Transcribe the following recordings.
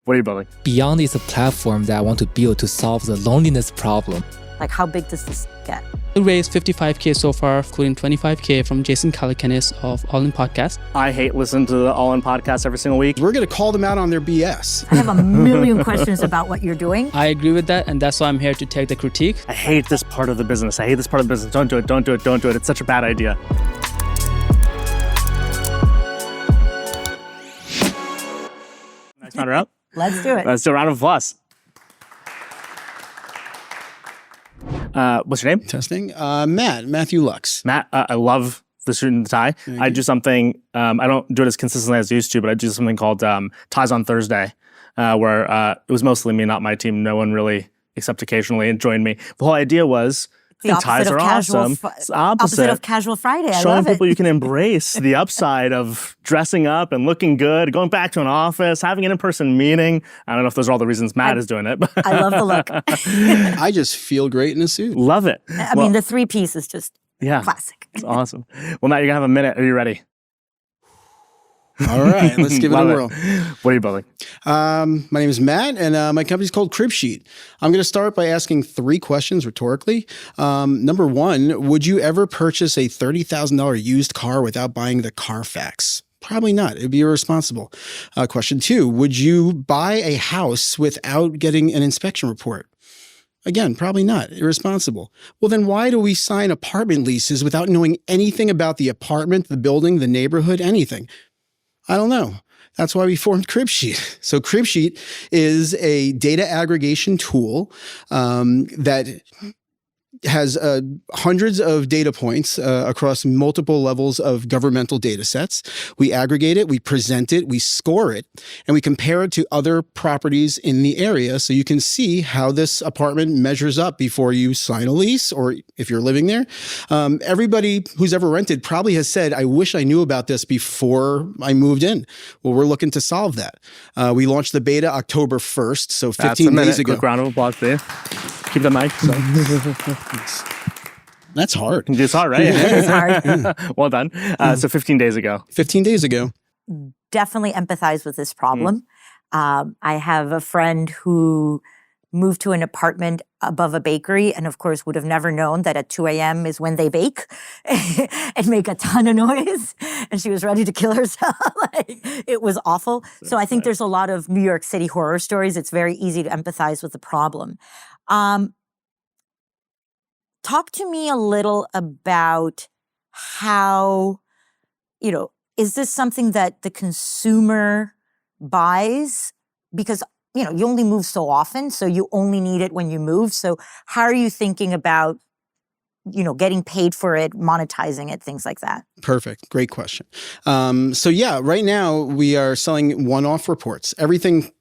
What are you building? Beyond is a platform that I want to build to solve the loneliness problem. Like, how big does this get? We raised $55K so far, including $25K from Jason Calacanis of All In Podcast. I hate listening to the All In podcast every single week. We're going to call them out on their BS. I have a million questions about what you're doing. I agree with that, and that's why I'm here to take the critique. I hate this part of the business. I hate this part of the business. Don't do it. Don't do it. Don't do it. It's such a bad idea. Next matter up. Let's do it. Let's do a round of applause. What's your name? Testing. Matthew Lux. Matt, I love the suit and the tie. I do something, I don't do it as consistently as I used to, but I do something called Ties on Thursday, where it was mostly me, not my team. No one really, except occasionally, joined me. The whole idea was, The ties are awesome. It's opposite of casual Friday. I Showing love people it. you can embrace the upside of dressing up and looking good, going back to an office, having an in-person meeting. I don't know if those are all the reasons Matt is doing it. But I love the look. I just feel great in a suit. love it. I mean, the three-piece is just classic. It's awesome. Well, Matt, you're going to have a minute. Are you ready? All right, let's give it a whirl. What are you building? My name is Matt, and my company's called CribSheet. I'm going to start by asking 3 questions rhetorically. Number 1, would you ever purchase a $30,000 used car without buying the Carfax? Probably not. It would be irresponsible. Question 2, would you buy a house without getting an inspection report? Again, probably not. Irresponsible. Well, then why do we sign apartment leases without knowing anything about the apartment, the building, the neighborhood, anything? I don't know. That's why we formed CribSheet. So CribSheet is a data aggregation tool that has hundreds of data points across multiple levels of governmental data sets. We aggregate it, we present it, we score it, and we compare it to other properties in the area so you can see how this apartment measures up before you sign a lease or if you're living there. Everybody who's ever rented probably has said, I wish I knew about this before I moved in. Well, we're looking to solve that. We launched the beta October 1st, so 15 days ago. Quick round of applause, Dave. Keep the mic. That's hard. It's hard, right? It's hard. Well done. So 15 days ago. 15 days ago. Definitely empathize with this problem. I have a friend who moved to an apartment above a bakery and, of course, would have never known that at 2 a.m. is when they bake and make a ton of noise. And she was ready to kill herself. It was awful. So I think there's a lot of New York City horror stories. It's very easy to empathize with the problem. Talk to me a little about how, is this something that the consumer buys? Because, you only move so often, so you only need it when you move. So how are you thinking about, getting paid for it, monetizing it, things like that? Perfect. Great question. So yeah, right now we are selling one-off reports. Everything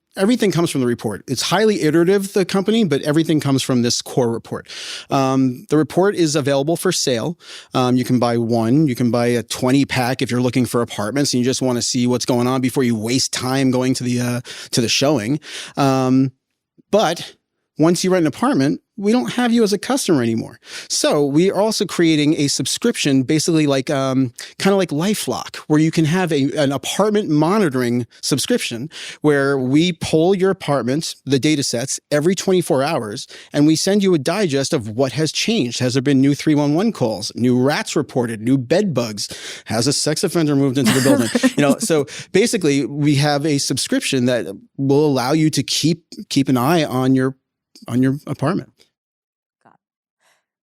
comes from the report. It's highly iterative, the company, but everything comes from this core report. The report is available for sale. You can buy one. You can buy a 20-pack if you're looking for apartments and you just want to see what's going on before you waste time going to the showing. But once you rent an apartment, we don't have you as a customer anymore. So we are also creating a subscription, basically like kind of like LifeLock, where you can have an apartment monitoring subscription where we pull your apartment, the data sets, every 24 hours, and we send you a digest of what has changed. Has there been new 311 calls, new rats reported, new bed bugs? Has a sex offender moved into the building? So basically we have a subscription that will allow you to keep an eye on your apartment.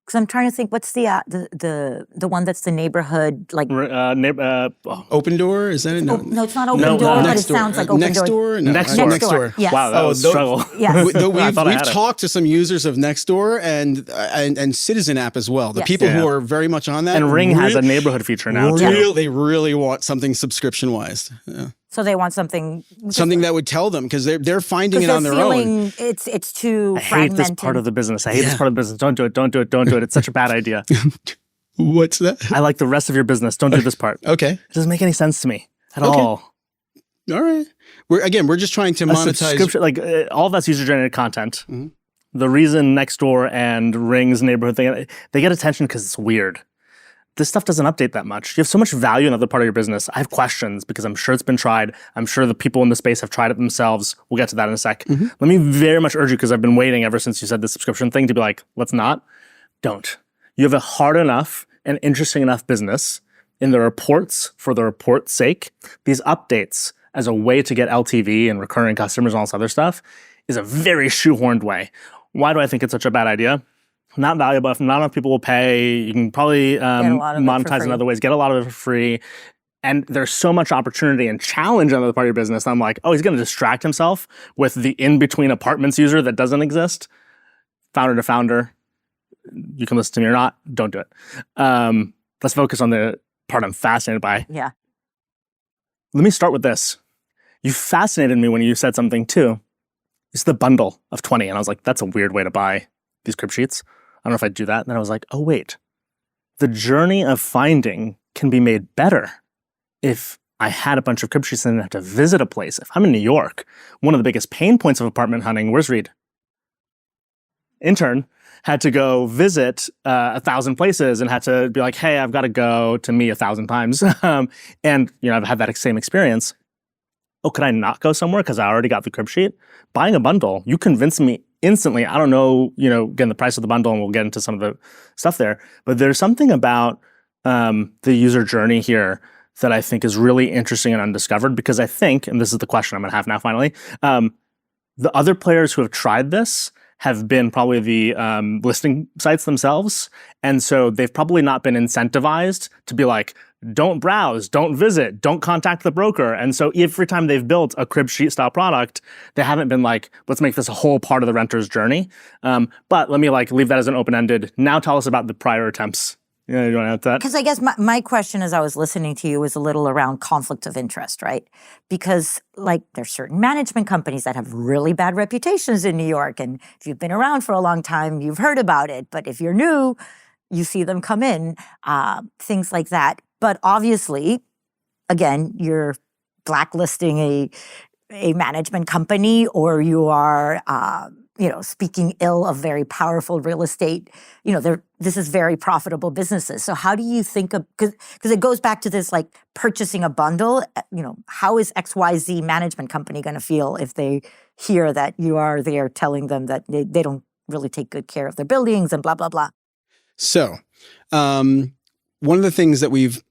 Because I'm trying to think, what's the one that's the neighborhood like? Open Door? Is that it? No, it's not Open Door, but it sounds like Open Door. Next Door? No, Next Door. Yes. Wow, that was a struggle. Yes. We've talked to some users of Nextdoor and Citizen app as well. The people who are very much on that. And Ring has a neighborhood feature now too. They really want something subscription-wise. Yeah. So they want something that would tell them because they're finding it on their own. It's too fragmented. I hate this part of the business. I hate this part of the business. Don't do it. Don't do it. Don't do it. It's such a bad idea. What's that? I like the rest of your business. Don't do this part. Okay. It doesn't make any sense to me at all. All right. We're just trying to monetize. Subscription, all that's user-generated content. Mm-hmm. The reason Nextdoor and Ring's neighborhood thing, they get attention because it's weird. this stuff doesn't update that much. You have so much value in another part of your business. I have questions because I'm sure it's been tried. I'm sure the people in the space have tried it themselves. We'll get to that in a sec. Let me very much urge you, because I've been waiting ever since you said the subscription thing, to be like, let's not. Don't. You have a hard enough and interesting enough business in the reports for the report's sake. These updates as a way to get LTV and recurring customers and all this other stuff is a very shoehorned way. Why do I think it's such a bad idea? Not valuable. If not enough people will pay, you can probably monetize in other ways, get a lot of it for free. And there's so much opportunity and challenge on the other part of your business. I'm like, oh, he's going to distract himself with the in-between apartments user that doesn't exist. Founder to founder, you can listen to me or not. Don't do it. Let's focus on the part I'm fascinated by. Yeah. Let me start with this. You fascinated me when you said something too. It's the bundle of 20. And I was like, that's a weird way to buy these CribSheets. I don't know if I'd do that. And then I was like, oh, wait. The journey of finding can be made better if I had a bunch of CribSheets and didn't have to visit a place. If I'm in New York, one of the biggest pain points of apartment hunting, where's Reed? Intern had to go visit 1,000 places and had to be like, hey, I've got to go to me 1,000 times. And I've had that same experience. Oh, could I not go somewhere because I already got the CribSheet? Buying a bundle, you convinced me instantly. I don't know, again, the price of the bundle, and we'll get into some of the stuff there. But there's something about the user journey here that I think is really interesting and undiscovered, because I think, and this is the question I'm going to have now finally, the other players who have tried this have been probably the listing sites themselves. And so they've probably not been incentivized to be like, don't browse, don't visit, don't contact the broker. And so every time they've built a CribSheet style product, they haven't been like, let's make this a whole part of the renter's journey. But let me leave that as an open-ended. Now tell us about the prior attempts. You want to add that? Because I guess my question as I was listening to you was a little around conflict of interest, right? Because there's certain management companies that have really bad reputations in New York. And if you've been around for a long time, you've heard about it. But if you're new, you see them come in, things like that. But obviously, again, you're blacklisting a management company, or you are speaking ill of very powerful real estate. This is very profitable businesses. So how do you think of, because it goes back to this purchasing a bundle, how is XYZ management company going to feel if they hear that you are there telling them that they don't really take good care of their buildings and blah, blah, blah? So one of the things that we've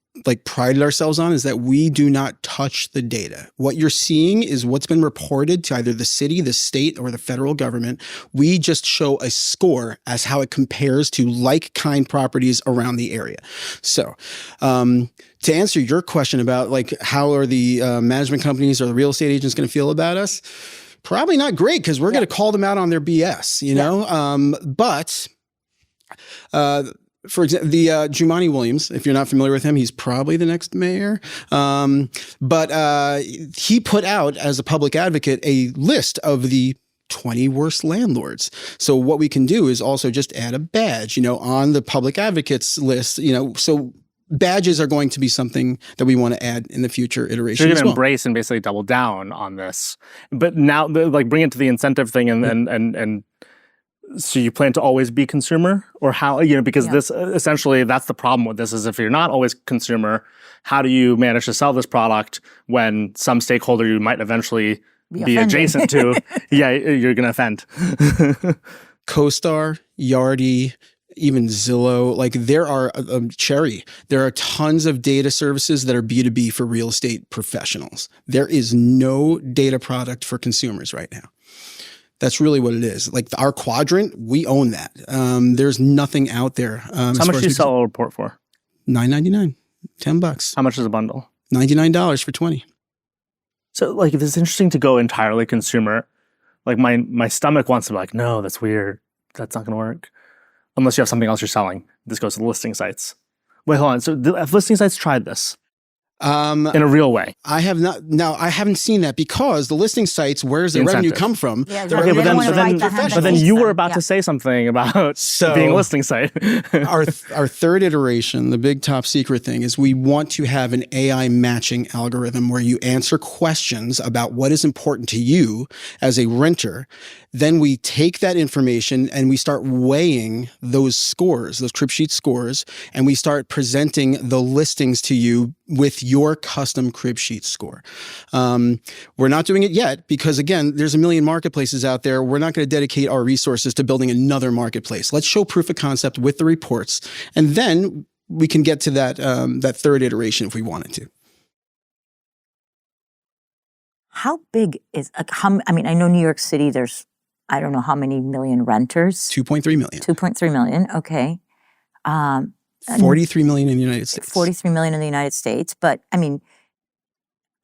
prided ourselves on is that we do not touch the data. What you're seeing is what's been reported to either the city, the state, or the federal government. We just show a score as how it compares to like-kind properties around the area. So to answer your question about how are the management companies or the real estate agents going to feel about us, probably not great, because we're going to call them out on their BS, but for example, the Jumaane Williams, if you're not familiar with him, he's probably the next mayor. But he put out, as a public advocate, a list of the 20 worst landlords. So what we can do is also just add a badge, on the public advocates list, so badges are going to be something that we want to add in the future iterations. So you're going to embrace and basically double down on this. But now, bring it to the incentive thing and so you plan to always be consumer, or how, because this essentially, that's the problem with this, is if you're not always consumer, how do you manage to sell this product when some stakeholder you might eventually be adjacent to, you're going to offend. CoStar, Yardi, even Zillow, there are Cherry. There are tons of data services that are B2B for real estate professionals. There is no data product for consumers right now. That's really what it is. Our quadrant, we own that. There's nothing out there. How much do you sell a report for? $9.99, $10. How much is a bundle? $99 for 20. So if it's interesting to go entirely consumer, my stomach wants to be like, no, that's weird. That's not going to work. Unless you have something else you're selling. This goes to the listing sites. Wait, hold on. So have listing sites tried this? in a real way? I have not. Now, I haven't seen that because the listing sites, where's the revenue come from? Yeah, The exactly. Okay, revenue They don't comes wanna from write the hand but then that you makes were them. about Yeah. to say something about being a listing site. our third iteration, the big top secret thing, is we want to have an AI matching algorithm where you answer questions about what is important to you as a renter. Then we take that information and we start weighing those scores, those CribSheet scores, and we start presenting the listings to you with your custom CribSheet score. We're not doing it yet because, again, there's a million marketplaces out there. We're not going to dedicate our resources to building another marketplace. Let's show proof of concept with the reports, and then we can get to that third iteration if we wanted to. How big is, I mean, I know New York City, there's, I don't know how many million renters. 2.3 million. 2.3 million, okay. 43 million in the United States. 43 million in the United States. But, I mean,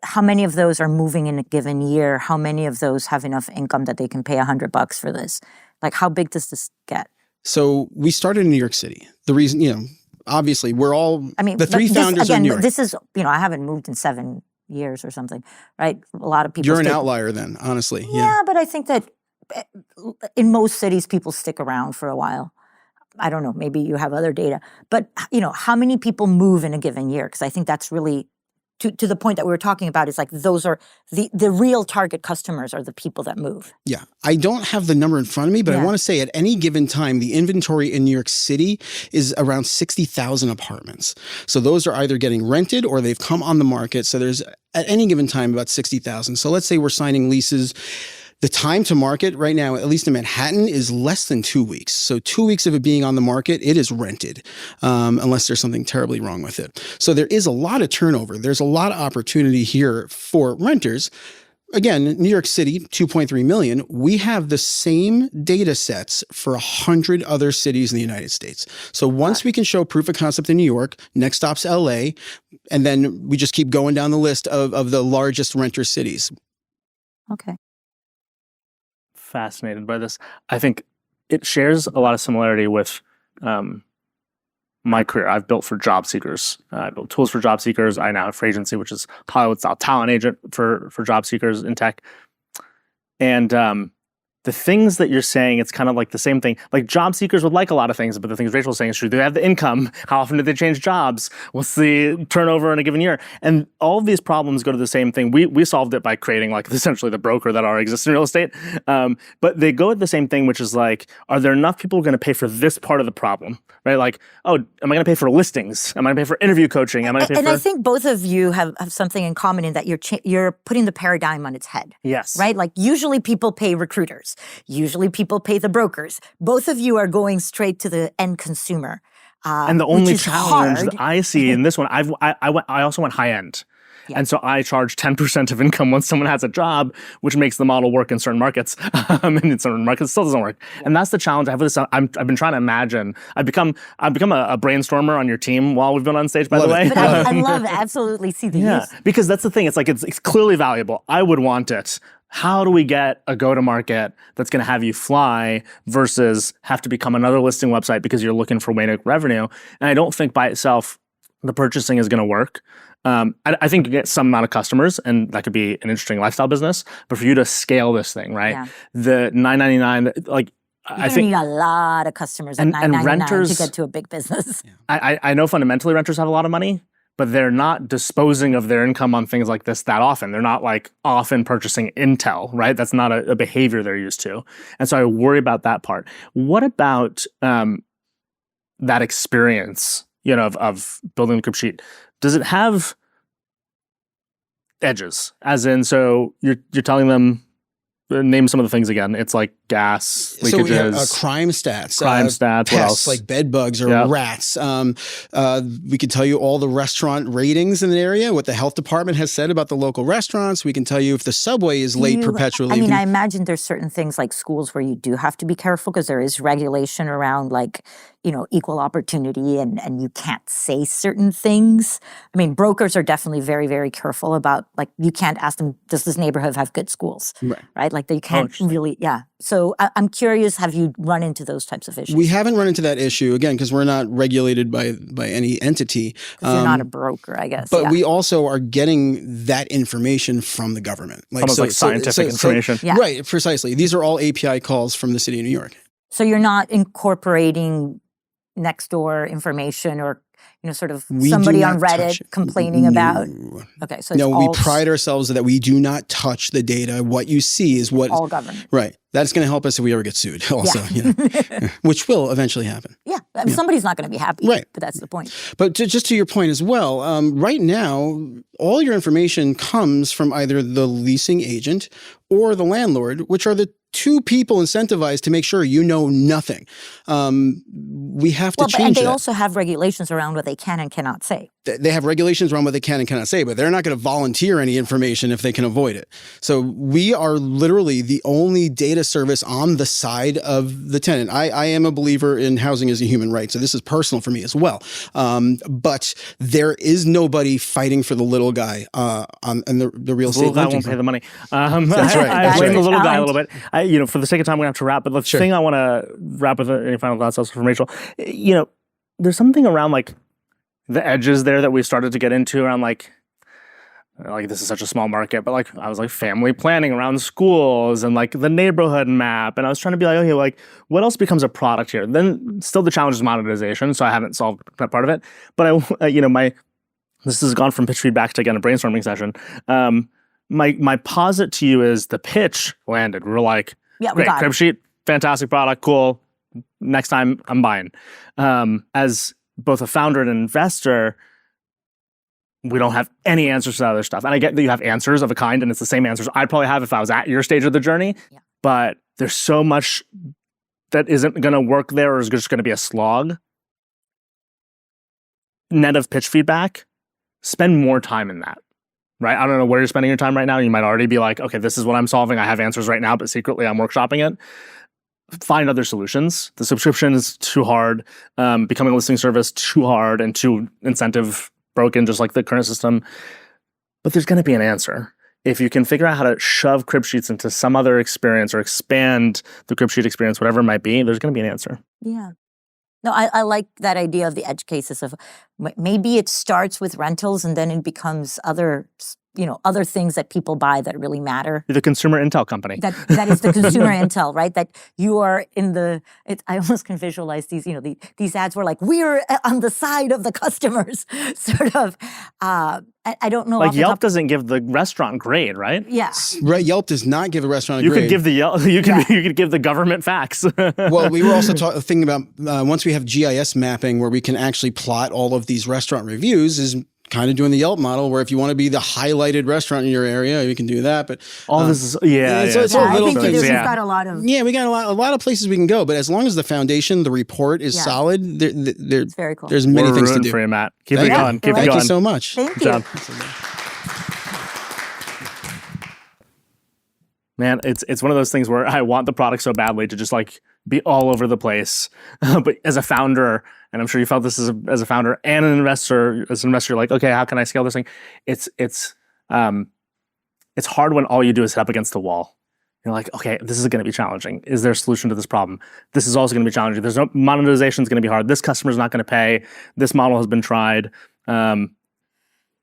how many of those are moving in a given year? How many of those have enough income that they can pay $100 for this? Like, how big does this get? So we started in New York City. The reason, obviously, we're all, I mean, the three founders are in New York. This is, I haven't moved in 7 years or something, right? A lot of people. You're an outlier then, honestly. Yeah, but I think that in most cities, people stick around for a while. I don't know, maybe you have other data. But, how many people move in a given year? Because I think that's really, to the point that we were talking about, is like those are the real target customers are the people that move. Yeah. I don't have the number in front of me, but I want to say at any given time, the inventory in New York City is around 60,000 apartments. So those are either getting rented or they've come on the market. So there's at any given time about 60,000. So let's say we're signing leases. The time to market right now, at least in Manhattan, is less than 2 weeks. So 2 weeks of it being on the market, it is rented, unless there's something terribly wrong with it. So there is a lot of turnover. There's a lot of opportunity here for renters. Again, New York City, 2.3 million. We have the same data sets for 100 other cities in the United States. So once we can show proof of concept in New York, next stop's LA, and then we just keep going down the list of the largest renter cities. Okay. Fascinated by this. I think it shares a lot of similarity with my career. I've built for job seekers. I built tools for job seekers. I now have Free Agency, which is Hollywood's talent agent for job seekers in tech. And the things that you're saying, it's kind of like the same thing. Like job seekers would like a lot of things, but the things Rachel's saying is true. They have the income. How often do they change jobs? What's the turnover in a given year? And all of these problems go to the same thing. We solved it by creating like essentially the broker that already exists in real estate. But they go at the same thing, which is like, are there enough people going to pay for this part of the problem? Right? Like, oh, am I going to pay for listings? Am I going to pay for interview coaching? Am I going to pay for... I think both of you have something in common in that you're putting the paradigm on its head. Yes. Right? Like usually people pay recruiters. Usually people pay the brokers. Both of you are going straight to the end consumer. And the only challenge hard. that I see in this one, I also went high end. Yeah. And so I charge 10% of income when someone has a job, which makes the model work in certain markets. And in certain markets, it still doesn't work. Yeah. And that's the challenge I have with this. I've been trying to imagine. I've become a brainstormer on your team while we've been on stage, by the way. But I love it. Absolutely see the use. Because that's the thing. It's like, it's clearly valuable. I would want it. How do we get a go-to-market that's going to have you fly versus have to become another listing website because you're looking for way to revenue? And I don't think by itself the purchasing is going to work. I think you get some amount of customers, and that could be an interesting lifestyle business. But for you to scale this thing, right? Yeah. The $9.99, like I think you need a lot of customers at $9.99 to get to a big business. Yeah. I know fundamentally renters have a lot of money, but they're not disposing of their income on things like this that often. They're not like often purchasing Intel, right? That's not a behavior they're used to. And so I worry about that part. What about that experience, of building the CribSheet? Does it have edges? As in, so you're telling them, name some of the things again. It's like gas leakages. So we have crime stats. Pests, what else? Like bed bugs or Yep. rats. We could tell you all the restaurant ratings in the area, what the health department has said about the local restaurants. We can tell you if the subway is late perpetually. I imagine there's certain things like schools where you do have to be careful because there is regulation around like, equal opportunity and you can't say certain things. I mean, brokers are definitely very, very careful about like, you can't ask them, does this neighborhood have good schools? Right? Like they can't really, So I'm curious, have you run into those types of issues? We haven't run into that issue, again, because we're not regulated by any entity. You're not a broker, I guess. But we also are getting that information from the government. Almost like scientific information. Right, precisely. These are all API calls from the city of New York. So you're not incorporating next door information or sort of somebody on Reddit complaining about. Okay, so it's we pride ourselves that we do not touch the data. What you see is what all government. Right. That's going to help us if we ever get sued. Also, which will eventually happen. Yeah, I mean, somebody's not going to be happy. Right. But that's the point. But just to your point as well, right now, all your information comes from either the leasing agent or the landlord, which are the two people incentivized to make sure you know nothing. We have to change that. And they also have regulations around what they can and cannot say. They have regulations around what they can and cannot say, but they're not going to volunteer any information if they can avoid it. So we are literally the only data service on the side of the tenant. I am a believer in housing as a human right, so this is personal for me as well. But there is nobody fighting for the little guy on the real estate. The little guy won't pay the money. That's right. I blame the little guy a little bit. For the sake of time, we're going to have to wrap. But the thing I want to wrap with, any final thoughts also from Rachel, there's something around like the edges there that we started to get into around like this is such a small market, but like I was like family planning around schools and like the neighborhood map. And I was trying to be like, okay, like what else becomes a product here? Then still the challenge is monetization. So I haven't solved that part of it. But this has gone from pitch feedback to again a brainstorming session. My posit to you is the pitch landed. We're like, great, CribSheet, fantastic product, cool. Next time I'm buying. As both a founder and an investor, we don't have any answers to that other stuff. And I get that you have answers of a kind, and it's the same answers I'd probably have if I was at your stage of the journey. Yeah. But there's so much that isn't going to work there or is just going to be a slog. Net of pitch feedback, spend more time in that. Right? I don't know where you're spending your time right now. You might already be like, okay, this is what I'm solving. I have answers right now, but secretly I'm workshopping it. Find other solutions. The subscription is too hard. Becoming a listing service, too hard and too incentive broken, just like the current system. But there's going to be an answer. If you can figure out how to shove CribSheets into some other experience or expand the CribSheet experience, whatever it might be, there's going to be an answer. Yeah. No, I like that idea of the edge cases of maybe it starts with rentals and then it becomes other things that people buy that really matter. The consumer intel company. That is the consumer intel, right? That you are I almost can visualize these, these ads were like, we're on the side of the customers, sort of. I don't know. Like Yelp doesn't give the restaurant grade, right? Yeah. Right. Yelp does not give a restaurant a grade. You could give the Yelp. You could give the government facts. Well, we were also thinking about once we have GIS mapping where we can actually plot all of these restaurant reviews is kind of doing the Yelp model where if you want to be the highlighted restaurant in your area, you can do that. But all this is it's all little things. We've got a lot of we got a lot of places we can go. But as long as the foundation, the report is solid, it's very cool. There's many things to do. For you, Matt. Keep it going. Thank you so much. Thank you. Good job. Man, it's one of those things where I want the product so badly to just like be all over the place. But as a founder, and I'm sure you felt this as a founder and an investor, you're like, okay, how can I scale this thing? It's hard when all you do is hit up against the wall. You're like, okay, this is going to be challenging. Is there a solution to this problem? This is also going to be challenging. There's no monetization is going to be hard. This customer's not going to pay. This model has been tried.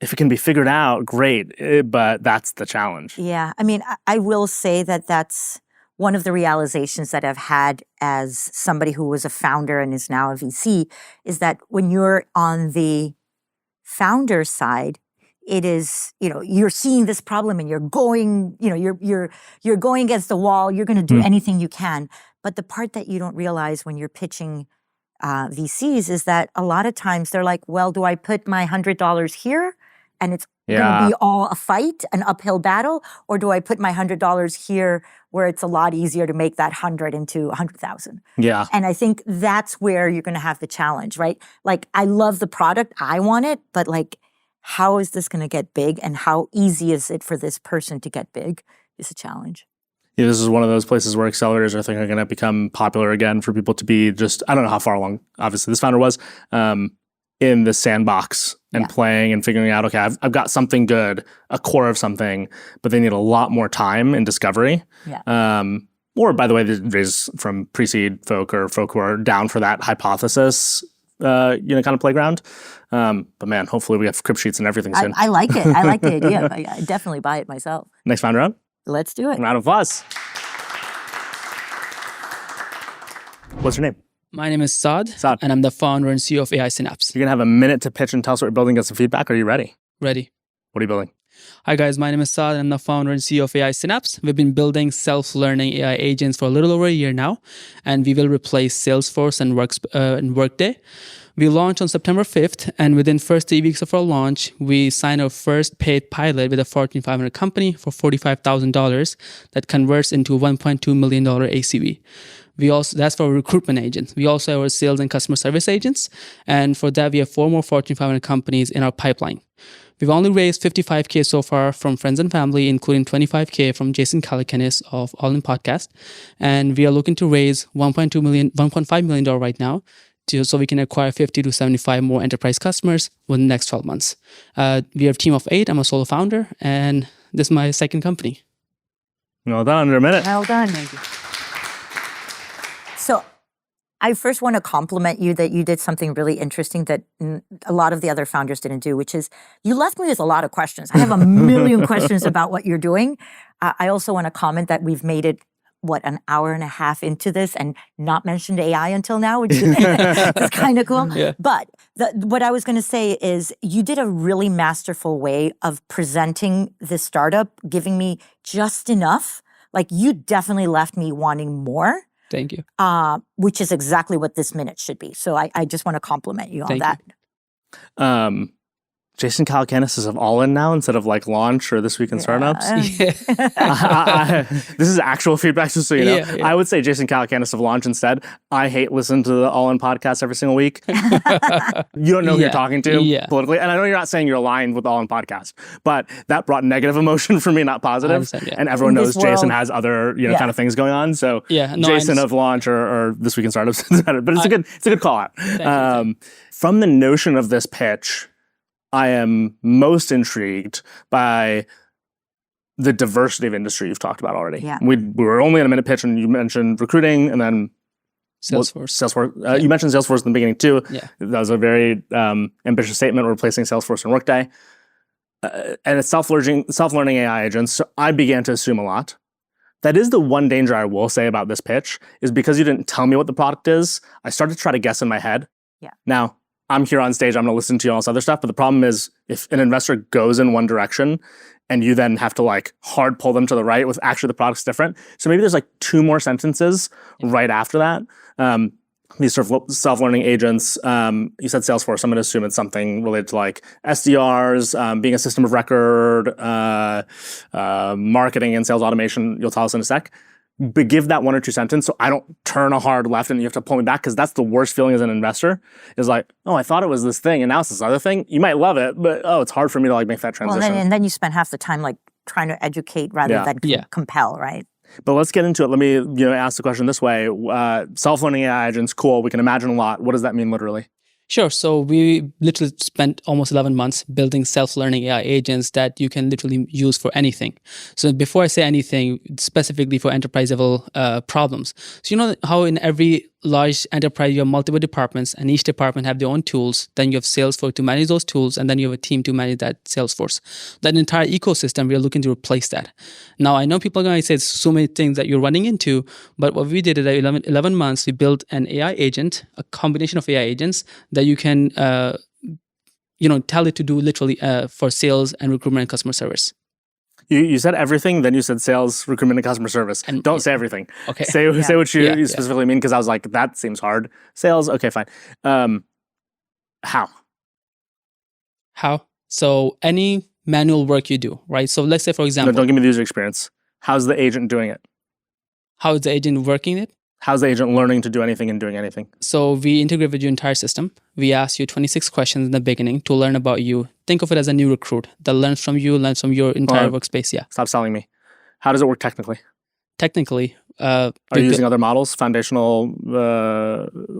If it can be figured out, great, but that's the challenge. Yeah, I mean, I will say that that's one of the realizations that I've had as somebody who was a founder and is now a VC, is that when you're on the founder side, it is, you're seeing this problem and you're going, you're going against the wall, you're going to do anything you can. But the part that you don't realize when you're pitching VCs is that a lot of times they're like, well, do I put my $100 here and it's going to be all a fight, an uphill battle? Or do I put my $100 here where it's a lot easier to make that 100 into 100,000? Yeah. And I think that's where you're going to have the challenge, right? Like, I love the product, I want it, but like, how is this going to get big and how easy is it for this person to get big is a challenge. Yeah, this is one of those places where accelerators I think are going to become popular again for people to be just, I don't know how far along, obviously, this founder was, in the sandbox and playing and figuring out, okay, I've got something good, a core of something, but they need a lot more time and discovery. Yeah. Or, by the way, there's from pre-seed folk or folk who are down for that hypothesis, kind of playground. But man, hopefully we have CribSheets and everything soon. I like it. I like the idea. I definitely buy it myself. Next founder round? Let's do it. Round of applause. What's your name? My name is Saad, Saad. and I'm the founder and CEO of AI Synapse. You're going to have a minute to pitch and tell us what you're building, get some feedback. Are you ready? Ready. What are you building? Hi guys, my name is Saad and I'm the founder and CEO of AI Synapse. We've been building self-learning AI agents for a little over a year now, and we will replace Salesforce and Workday. We launched on September 5th, and within first 3 weeks of our launch, we signed our first paid pilot with a Fortune 500 company for $45,000 that converts into $1.2 million ACV. That's for our recruitment agents. We also have our sales and customer service agents, and for that, we have 4 more Fortune 500 companies in our pipeline. We've only raised $55K so far from friends and family, including $25K from Jason Calacanis of All In Podcast. And we are looking to raise $1.5 million right now so we can acquire 50 to 75 more enterprise customers within the next 12 months. We have a team of 8. I'm a solo founder, and this is my second company. Well done, under a minute. Well done. So I first want to compliment you that you did something really interesting that a lot of the other founders didn't do, which is you left me with a lot of questions. I have a million questions about what you're doing. I also want to comment that we've made it, an hour and a half into this and not mentioned AI until now, which is kind of cool. Yeah. But what I was going to say is you did a really masterful way of presenting this startup, giving me just enough. Like you definitely left me wanting more. Thank you. Which is exactly what this minute should be. So I just want to compliment you on that. Jason Calacanis is of All In now instead of like Launch or This Week in Startups. Yeah. This is actual feedback, just so you know. Yeah. I would say Jason Calacanis of Launch instead. I hate listening to the All In podcast every single week. You don't know who you're talking to politically. And I know you're not saying you're aligned with the All In podcast, but that brought negative emotion for me, not positive. And everyone knows Jason has other kind of things going on. So Jason of Launch or This Week in Startups, but it's a good call out. From the notion of this pitch, I am most intrigued by the diversity of industry you've talked about already. Yeah. We were only in a minute pitch, and you mentioned recruiting, and then Salesforce. You mentioned Salesforce in the beginning too. Yeah. That was a very ambitious statement, replacing Salesforce and Workday. And it's self-learning AI agents. So I began to assume a lot. That is the one danger I will say about this pitch, is because you didn't tell me what the product is, I started to try to guess in my head. Yeah. Now, I'm here on stage, I'm going to listen to you on all this other stuff. But the problem is, if an investor goes in one direction and you then have to like hard pull them to the right with actually the product's different. So maybe there's like 2 more sentences right after that. These sort of self-learning agents, you said Salesforce. I'm going to assume it's something related to like SDRs, being a system of record, marketing and sales automation. You'll tell us in a sec. But give that 1 or 2 sentences so I don't turn a hard left and you have to pull me back, because that's the worst feeling as an investor, is like, oh, I thought it was this thing and now it's this other thing. You might love it, but it's hard for me to like make that transition. Well, and then you spend half the time like trying to educate rather than compel, right? But let's get into it. Let me ask the question this way. Self-learning AI agents, cool. We can imagine a lot. What does that mean literally? Sure. So we literally spent almost 11 months building self-learning AI agents that you can literally use for anything. So before I say anything, specifically for enterprise level problems. So you know how in every large enterprise, you have multiple departments and each department have their own tools. Then you have Salesforce to manage those tools, and then you have a team to manage that Salesforce. That entire ecosystem, we are looking to replace that. Now, I know people are going to say so many things that you're running into, but what we did is 11 months, we built an AI agent, a combination of AI agents that you can tell it to do literally for sales and recruitment and customer service. You said everything, then you said sales, recruitment, and customer service. And don't say everything. Okay. Say what you specifically mean, because I was like, that seems hard. Sales, okay, fine. How? So any manual work you do, right? So let's say, for example... No, don't give me the user experience. How's the agent doing it? How is the agent working it? How's the agent learning to do anything and doing anything? So we integrate with your entire system. We ask you 26 questions in the beginning to learn about you. Think of it as a new recruit that learns from you, learns from your entire workspace. Yeah. Stop selling me. How does it work technically? Technically, Are you using other models, foundational,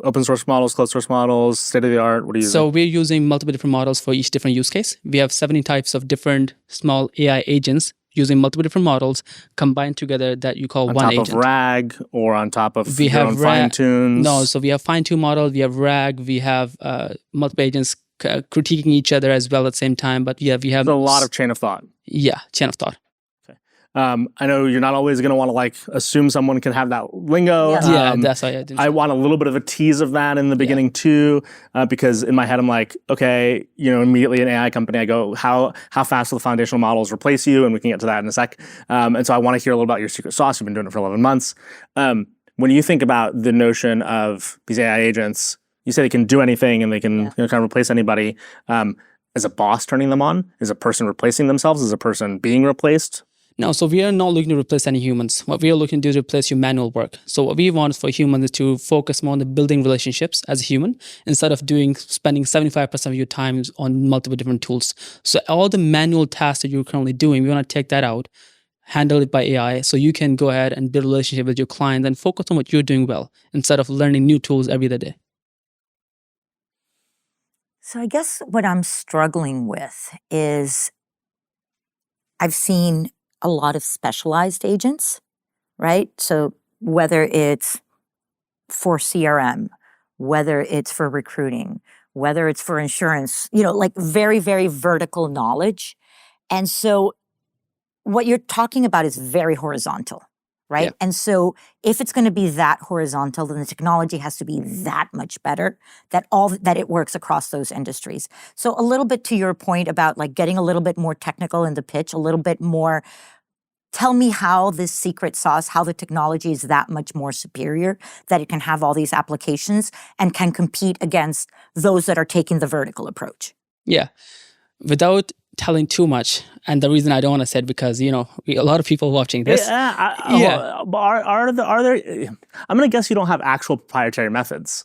open source models, closed source models, state of the art? What are you using? So we're using multiple different models for each different use case. We have 70 types of different small AI agents using multiple different models combined together that you call on one top agent. of RAG or on top of We your have own fine tunes? No, so we have fine-tune model, we have RAG, we have multiple agents critiquing each other as well at the same time. But yeah, we have a lot of chain of thought. Yeah, chain of thought. I know you're not always going to want to like assume someone can have that lingo. Yeah, that's why I did. I want a little bit of a tease of that in the beginning too, because in my head I'm like, okay, immediately an AI company, I go, how fast will the foundational models replace you? And we can get to that in a sec. And so I want to hear a little about your secret sauce. You've been doing it for 11 months. When you think about the notion of these AI agents, you say they can do anything and they can kind of replace anybody. Is a boss turning them on? Is a person replacing themselves? Is a person being replaced? No, so we are not looking to replace any humans. What we are looking to do is replace your manual work. So what we want for humans is to focus more on the building relationships as a human instead of spending 75% of your time on multiple different tools. So all the manual tasks that you're currently doing, we want to take that out, handle it by AI, so you can go ahead and build a relationship with your client and focus on what you're doing well instead of learning new tools every other day. So I guess what I'm struggling with is I've seen a lot of specialized agents, right? So whether it's for CRM, whether it's for recruiting, whether it's for insurance, like very, very vertical knowledge. And so what you're talking about is very horizontal, right? Yeah. And so if it's going to be that horizontal, then the technology has to be that much better that it works across those industries. So a little bit to your point about like getting a little bit more technical in the pitch, a little bit more, tell me how this secret sauce, how the technology is that much more superior, that it can have all these applications and can compete against those that are taking the vertical approach. Yeah. Without telling too much, and the reason I don't want to say it because, a lot of people watching this. Are there, I'm going to guess you don't have actual proprietary methods.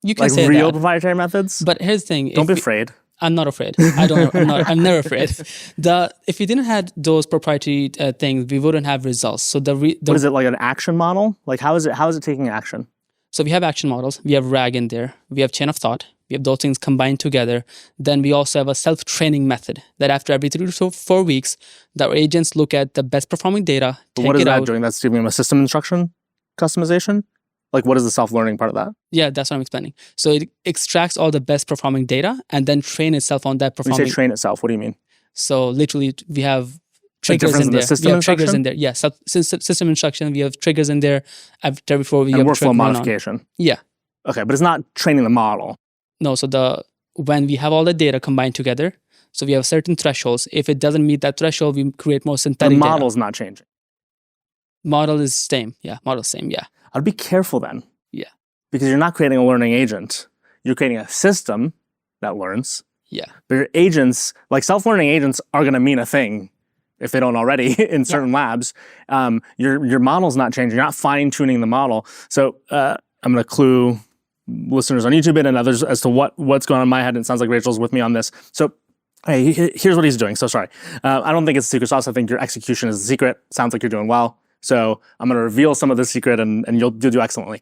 You can like say real that. proprietary methods? But here's the thing. Don't be afraid. I'm not afraid. I'm never afraid. If we didn't have those proprietary things, we wouldn't have results. So what is it, like an action model? Like how is it taking action? So we have action models. We have RAG in there. We have chain of thought. We have those things combined together. Then we also have a self-training method that after every 3 to 4 weeks, our agents look at the best performing data. But what is that doing? That's giving them a system instruction customization? Like, what is the self-learning part of that? Yeah, that's what I'm explaining. So it extracts all the best performing data and then train itself on that performing. When you say train itself, what do you mean? So literally, we have triggers in there. We have triggers in there. Yeah, system instruction. We have triggers in there. After before we and have workflow modification. Yeah. Okay, but it's not training the model. No, so when we have all the data combined together, so we have certain thresholds. If it doesn't meet that threshold, we create more synthetic data. The model's not changing. Model is same. Yeah, model's same. Yeah. I'd be careful then. Yeah. Because you're not creating a learning agent. You're creating a system that learns. Yeah. But your agents, like self-learning agents, are going to mean a thing if they don't already in certain labs. Your model's not changing. You're not fine-tuning the model. So I'm going to clue listeners on YouTube and others as to what's going on in my head. And it sounds like Rachel's with me on this. So hey, here's what he's doing. So sorry. I don't think it's a secret sauce. I think your execution is the secret. Sounds like you're doing well. So I'm going to reveal some of the secret and you'll do excellently.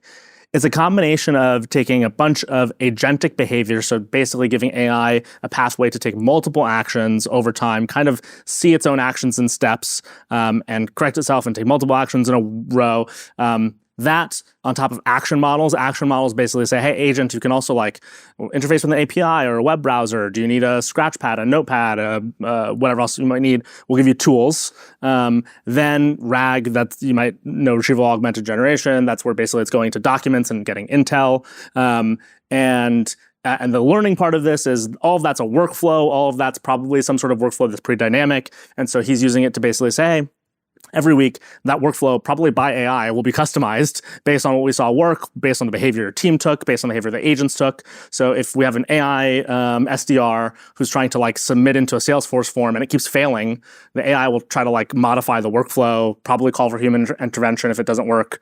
It's a combination of taking a bunch of agentic behavior, so basically giving AI a pathway to take multiple actions over time, kind of see its own actions in steps, and correct itself and take multiple actions in a row. That on top of action models basically say, hey, agent, you can also like interface with an API or a web browser. Do you need a scratch pad, a notepad, whatever else you might need? We'll give you tools. Then RAG, that you might know, retrieval augmented generation. That's where basically it's going to documents and getting intel. And the learning part of this is all of that's a workflow. All of that's probably some sort of workflow that's pretty dynamic. And so he's using it to basically say, hey, every week, that workflow, probably by AI, will be customized based on what we saw work, based on the behavior your team took, based on the behavior the agents took. So if we have an AI SDR who's trying to like submit into a Salesforce form and it keeps failing, the AI will try to like modify the workflow, probably call for human intervention if it doesn't work.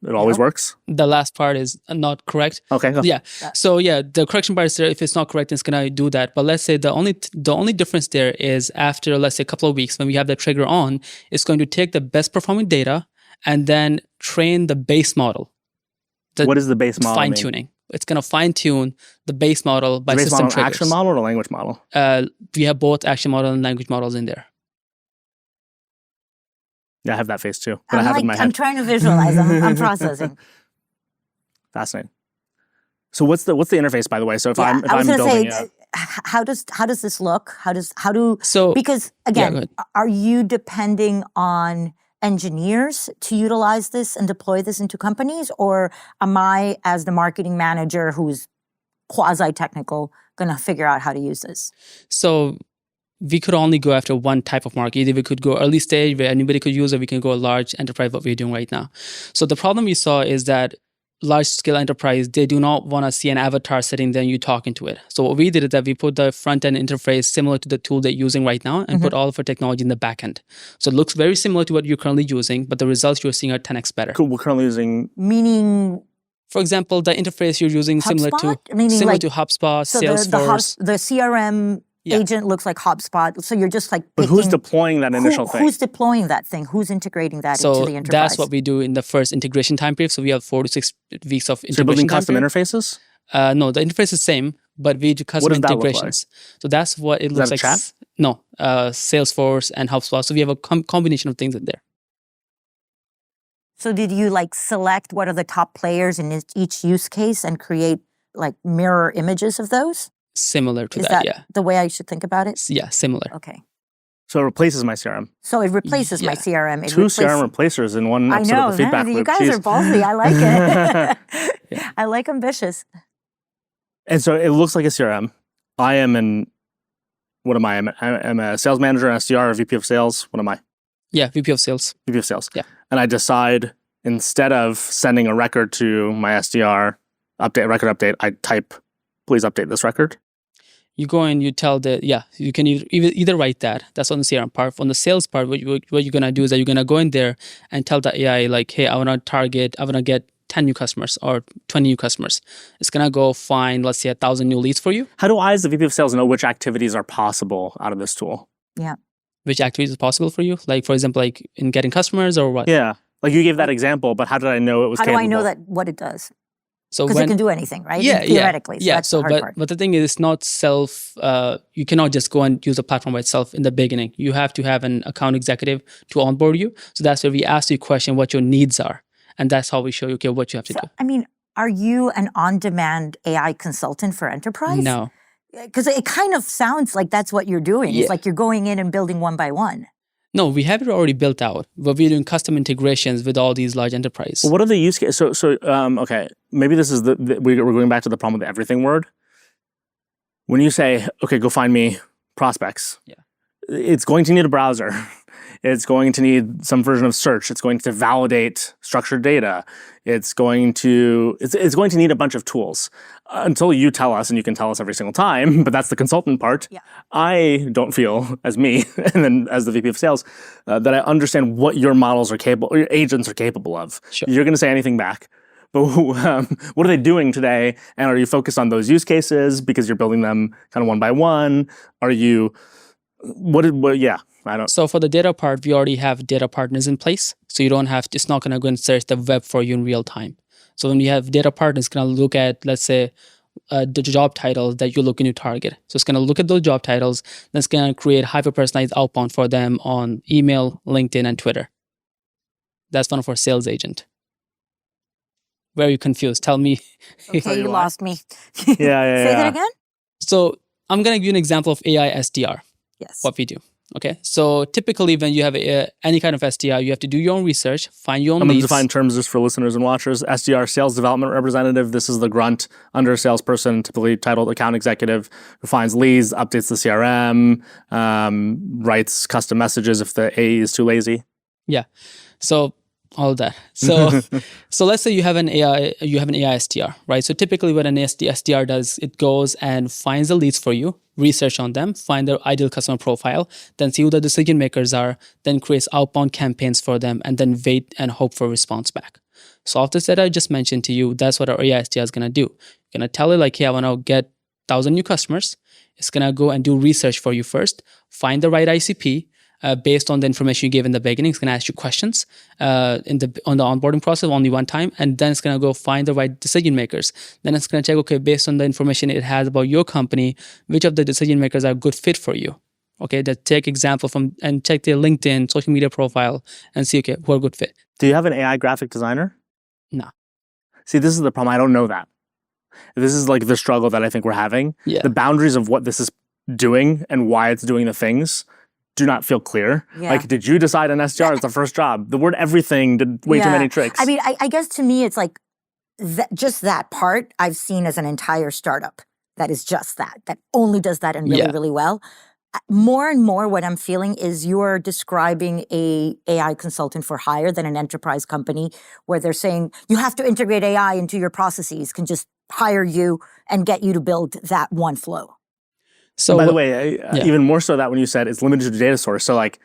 It always works. The last part is not correct. Okay. Go. Yeah. So yeah, the correction part is there. If it's not correct, it's gonna do that. But let's say the only difference there is after, let's say, a couple of weeks when we have the trigger on, it's going to take the best performing data and then train the base model. What is the base model? Fine tuning. It's going to fine tune the base model by the base system model, triggers. Action model or language model? We have both action model and language models in there. Yeah, I have that face too. But I have it in my head. I'm trying to visualize. I'm processing. Fascinating. So what's the interface, by the way? So if I'm building how does this look? Because go again, ahead. are you depending on engineers to utilize this and deploy this into companies, or am I, as the marketing manager who's quasi-technical, going to figure out how to use this? So we could only go after one type of market. Either we could go early stage where anybody could use it, we can go large enterprise, what we're doing right now. So the problem we saw is that large scale enterprise, they do not want to see an avatar sitting there and you talking to it. So what we did is that we put the front end interface similar to the tool they're using right now and put all of our technology in the back end. So it looks very similar to what you're currently using, but the results you're seeing are 10x better. Cool. We're currently using... Meaning... For example, the interface you're using similar to HubSpot, so Salesforce. The CRM agent looks like HubSpot. So you're just like But who's deploying that initial thing? Who's deploying that thing? Who's integrating that into the enterprise? So that's what we do in the first integration time period. So we have 4 to 6 weeks of integration. So you're building custom period. interfaces? No, the interface is the same, but we do custom integrations. Look like? So that's what it looks like. Chat? No, Salesforce and HubSpot. So we have a combination of things in there. So did you select what are the top players in each use case and create mirror images of those? Similar to Is that, the way I should think about it? Yeah, similar. Okay. So it replaces my CRM. So it replaces my CRM. Two CRM replacers in one episode of the feedback loop. You guys are ballsy. I like it. I like ambitious. And so it looks like a CRM. I am what am I? I'm a sales manager, an SDR, a VP of sales. What am I? Yeah, VP of sales. VP of sales. Yeah. And I decide, instead of sending a record to my SDR, record update, I type, please update this record. You go and you tell you can either write that. That's on the CRM part. On the sales part, what you're going to do is that you're going to go in there and tell the AI, hey, I want to get 10 new customers or 20 new customers. It's going to go find, let's say, 1,000 new leads for you. How do I, as the VP of sales, know which activities are possible out of this tool? Yeah. Which activities is possible for you? For example, in getting customers or what? Yeah. You gave that example, but how did I know it was capable? How do I know what it does? So because it can do anything, right? Yeah, theoretically. Yeah. So that's the hard part. But the thing is, it's not you cannot just go and use the platform by itself in the beginning. You have to have an account executive to onboard you. So that's where we ask you a question, what your needs are. And that's how we show you, what you have to do. I mean, are you an on-demand AI consultant for enterprise? No. Because it kind of sounds like that's what you're doing. Yeah. It's like you're going in and building one by one. No, we have it already built out, but we're doing custom integrations with all these large enterprises. Well, what are the use cases? So okay, maybe this is we're going back to the problem with the everything word. When you say, okay, go find me prospects, it's going to need a browser. It's going to need some version of search. It's going to validate structured data. It's going to need a bunch of tools until you tell us, and you can tell us every single time, but that's the consultant part. Yeah. I don't feel, as me, and then as the VP of sales, that I understand what your models are capable, or your agents are capable of. Sure. You're going to say anything back. But what are they doing today? And are you focused on those use cases because you're building them kind of one by one? Are you, I don't. So for the data part, we already have data partners in place. So you don't have to, it's not going to go and search the web for you in real time. So when you have data partners, it's going to look at, let's say, the job titles that you're looking to target. So it's going to look at those job titles. Then it's going to create hyper-personalized outbound for them on email, LinkedIn, and Twitter. That's one of our sales agent. Very confused. Tell me. Okay, you lost me. Yeah. Say that again? So I'm going to give you an example of AI SDR. Yes. What we do. Okay, so typically when you have any kind of SDR, you have to do your own research, find your own leads. I'm going to define terms just for listeners and watchers. SDR, sales development representative. This is the grunt under a salesperson, typically titled account executive, who finds leads, updates the CRM, writes custom messages if the AE is too lazy. Yeah, so all that. So so let's say you have an AI SDR, right? So typically what an SDR does, it goes and finds the leads for you, research on them, find their ideal customer profile, then see who the decision makers are, then creates outbound campaigns for them, and then wait and hope for a response back. So off this that I just mentioned to you, that's what our AI SDR is going to do. You're going to tell it hey, I want to get 1,000 new customers. It's going to go and do research for you first, find the right ICP, based on the information you gave in the beginning. It's going to ask you questions on the onboarding process only one time, and then it's going to go find the right decision makers. Then it's going to check, okay, based on the information it has about your company, which of the decision makers are a good fit for you. Okay, that take example from and check their LinkedIn, social media profile, and see, okay, who are a good fit. Do you have an AI graphic designer? No. See, this is the problem. I don't know that. This is like the struggle that I think we're having. Yeah. The boundaries of what this is doing and why it's doing the things do not feel clear. Yeah. Like, did you decide an SDR is the first job? The word everything did way too many tricks. I mean, I guess to me, it's like just that part I've seen as an entire startup that is just that only does that and really, really well. More and more what I'm feeling is you're describing a AI consultant for hire than an enterprise company where they're saying you have to integrate AI into your processes, can just hire you and get you to build that one flow. So, by the way, even more so that when you said it's limited to data source. So like,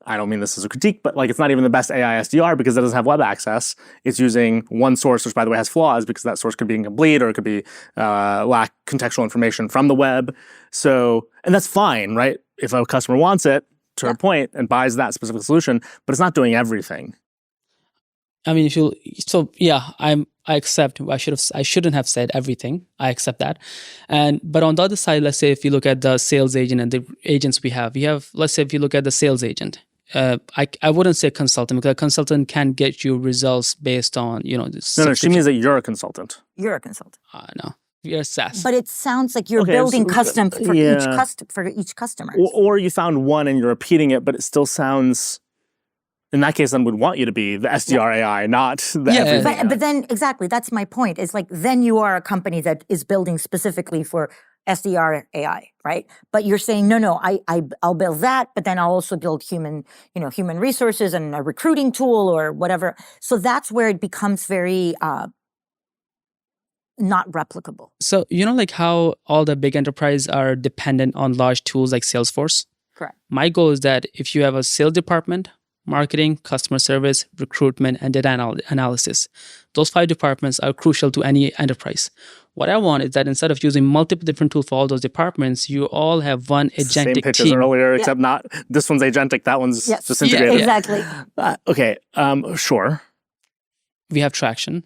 I don't mean this as a critique, but like it's not even the best AI SDR because it doesn't have web access. It's using one source, which by the way has flaws because that source could be incomplete or it could be lack contextual information from the web. So, and that's fine, right? If a customer wants it to a point and buys that specific solution, but it's not doing everything. I mean, I accept. I shouldn't have said everything. I accept that. But on the other side, let's say if you look at the sales agent and the agents we have, let's say if you look at the sales agent, I wouldn't say consultant because a consultant can get you results based on, No, she means that you're a consultant. You're a consultant. No, you're a SaaS. But it sounds like you're building custom for each customer. Or you found one and you're repeating it, but it still sounds. In that case, then would want you to be the SDR AI, not the everything. But then, exactly, that's my point. It's like, then you are a company that is building specifically for SDR AI, right? But you're saying, no, I'll build that, but then I'll also build human resources and a recruiting tool or whatever. So that's where it becomes very not replicable. So, like how all the big enterprise are dependent on large tools like Salesforce? Correct. My goal is that if you have a sales department, marketing, customer service, recruitment, and data analysis. Those 5 departments are crucial to any enterprise. What I want is that instead of using multiple different tools for all those departments, you all have one agentic same pitch as team. Earlier, except not this one's agentic, that one's just integrated. Exactly. Okay, sure. We have traction.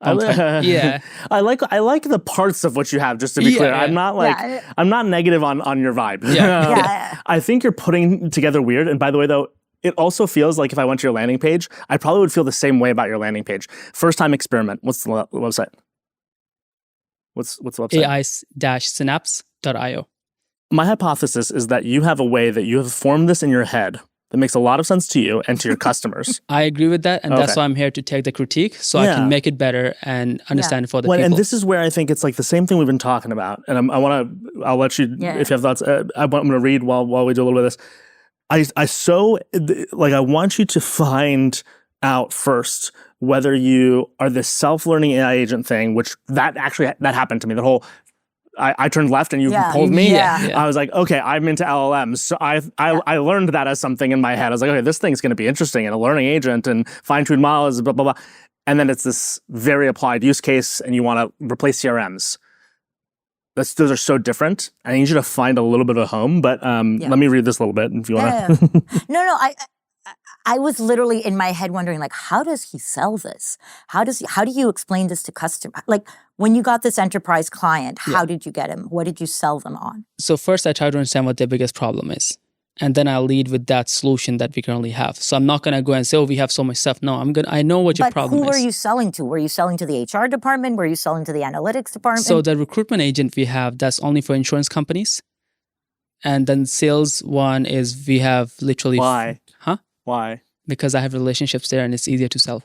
I like the parts of what you have, just to be clear. I'm not I'm not negative on your vibe. I think you're putting together weird. And by the way, though, it also feels like if I went to your landing page, I probably would feel the same way about your landing page. First time experiment. What's the website? What's the website? AI-synapse.io. My hypothesis is that you have a way that you have formed this in your head that makes a lot of sense to you and to your customers. I agree with that. And that's why I'm here to take the critique so I can make it better and understand it for the people. And this is where I think it's like the same thing we've been talking about. And I'll let you, if you have thoughts, I'm going to read while we do a little bit of this. I want you to find out first whether you are the self-learning AI agent thing, which that happened to me. The whole, I turned left and you pulled me. I was like, okay, I'm into LLMs. So I learned that as something in my head. I was like, okay, this thing's going to be interesting and a learning agent and fine-tuned models, blah, blah, blah. And then it's this very applied use case and you want to replace CRMs. Those are so different. I need you to find a little bit of a home, but let me read this a little bit if you want to. No, I was literally in my head wondering, like, how does he sell this? How do you explain this to customers? Like, when you got this enterprise client, how did you get him? What did you sell them on? So first, I try to understand what their biggest problem is. And then I'll lead with that solution that we currently have. So I'm not going to go and say, we have so much stuff. No, I know what your problem is. But who were you selling to? Were you selling to the HR department? Were you selling to the analytics department? So the recruitment agent we have, that's only for insurance companies. And then sales one is we have literally... Why? Huh? Why? Because I have relationships there and it's easier to sell.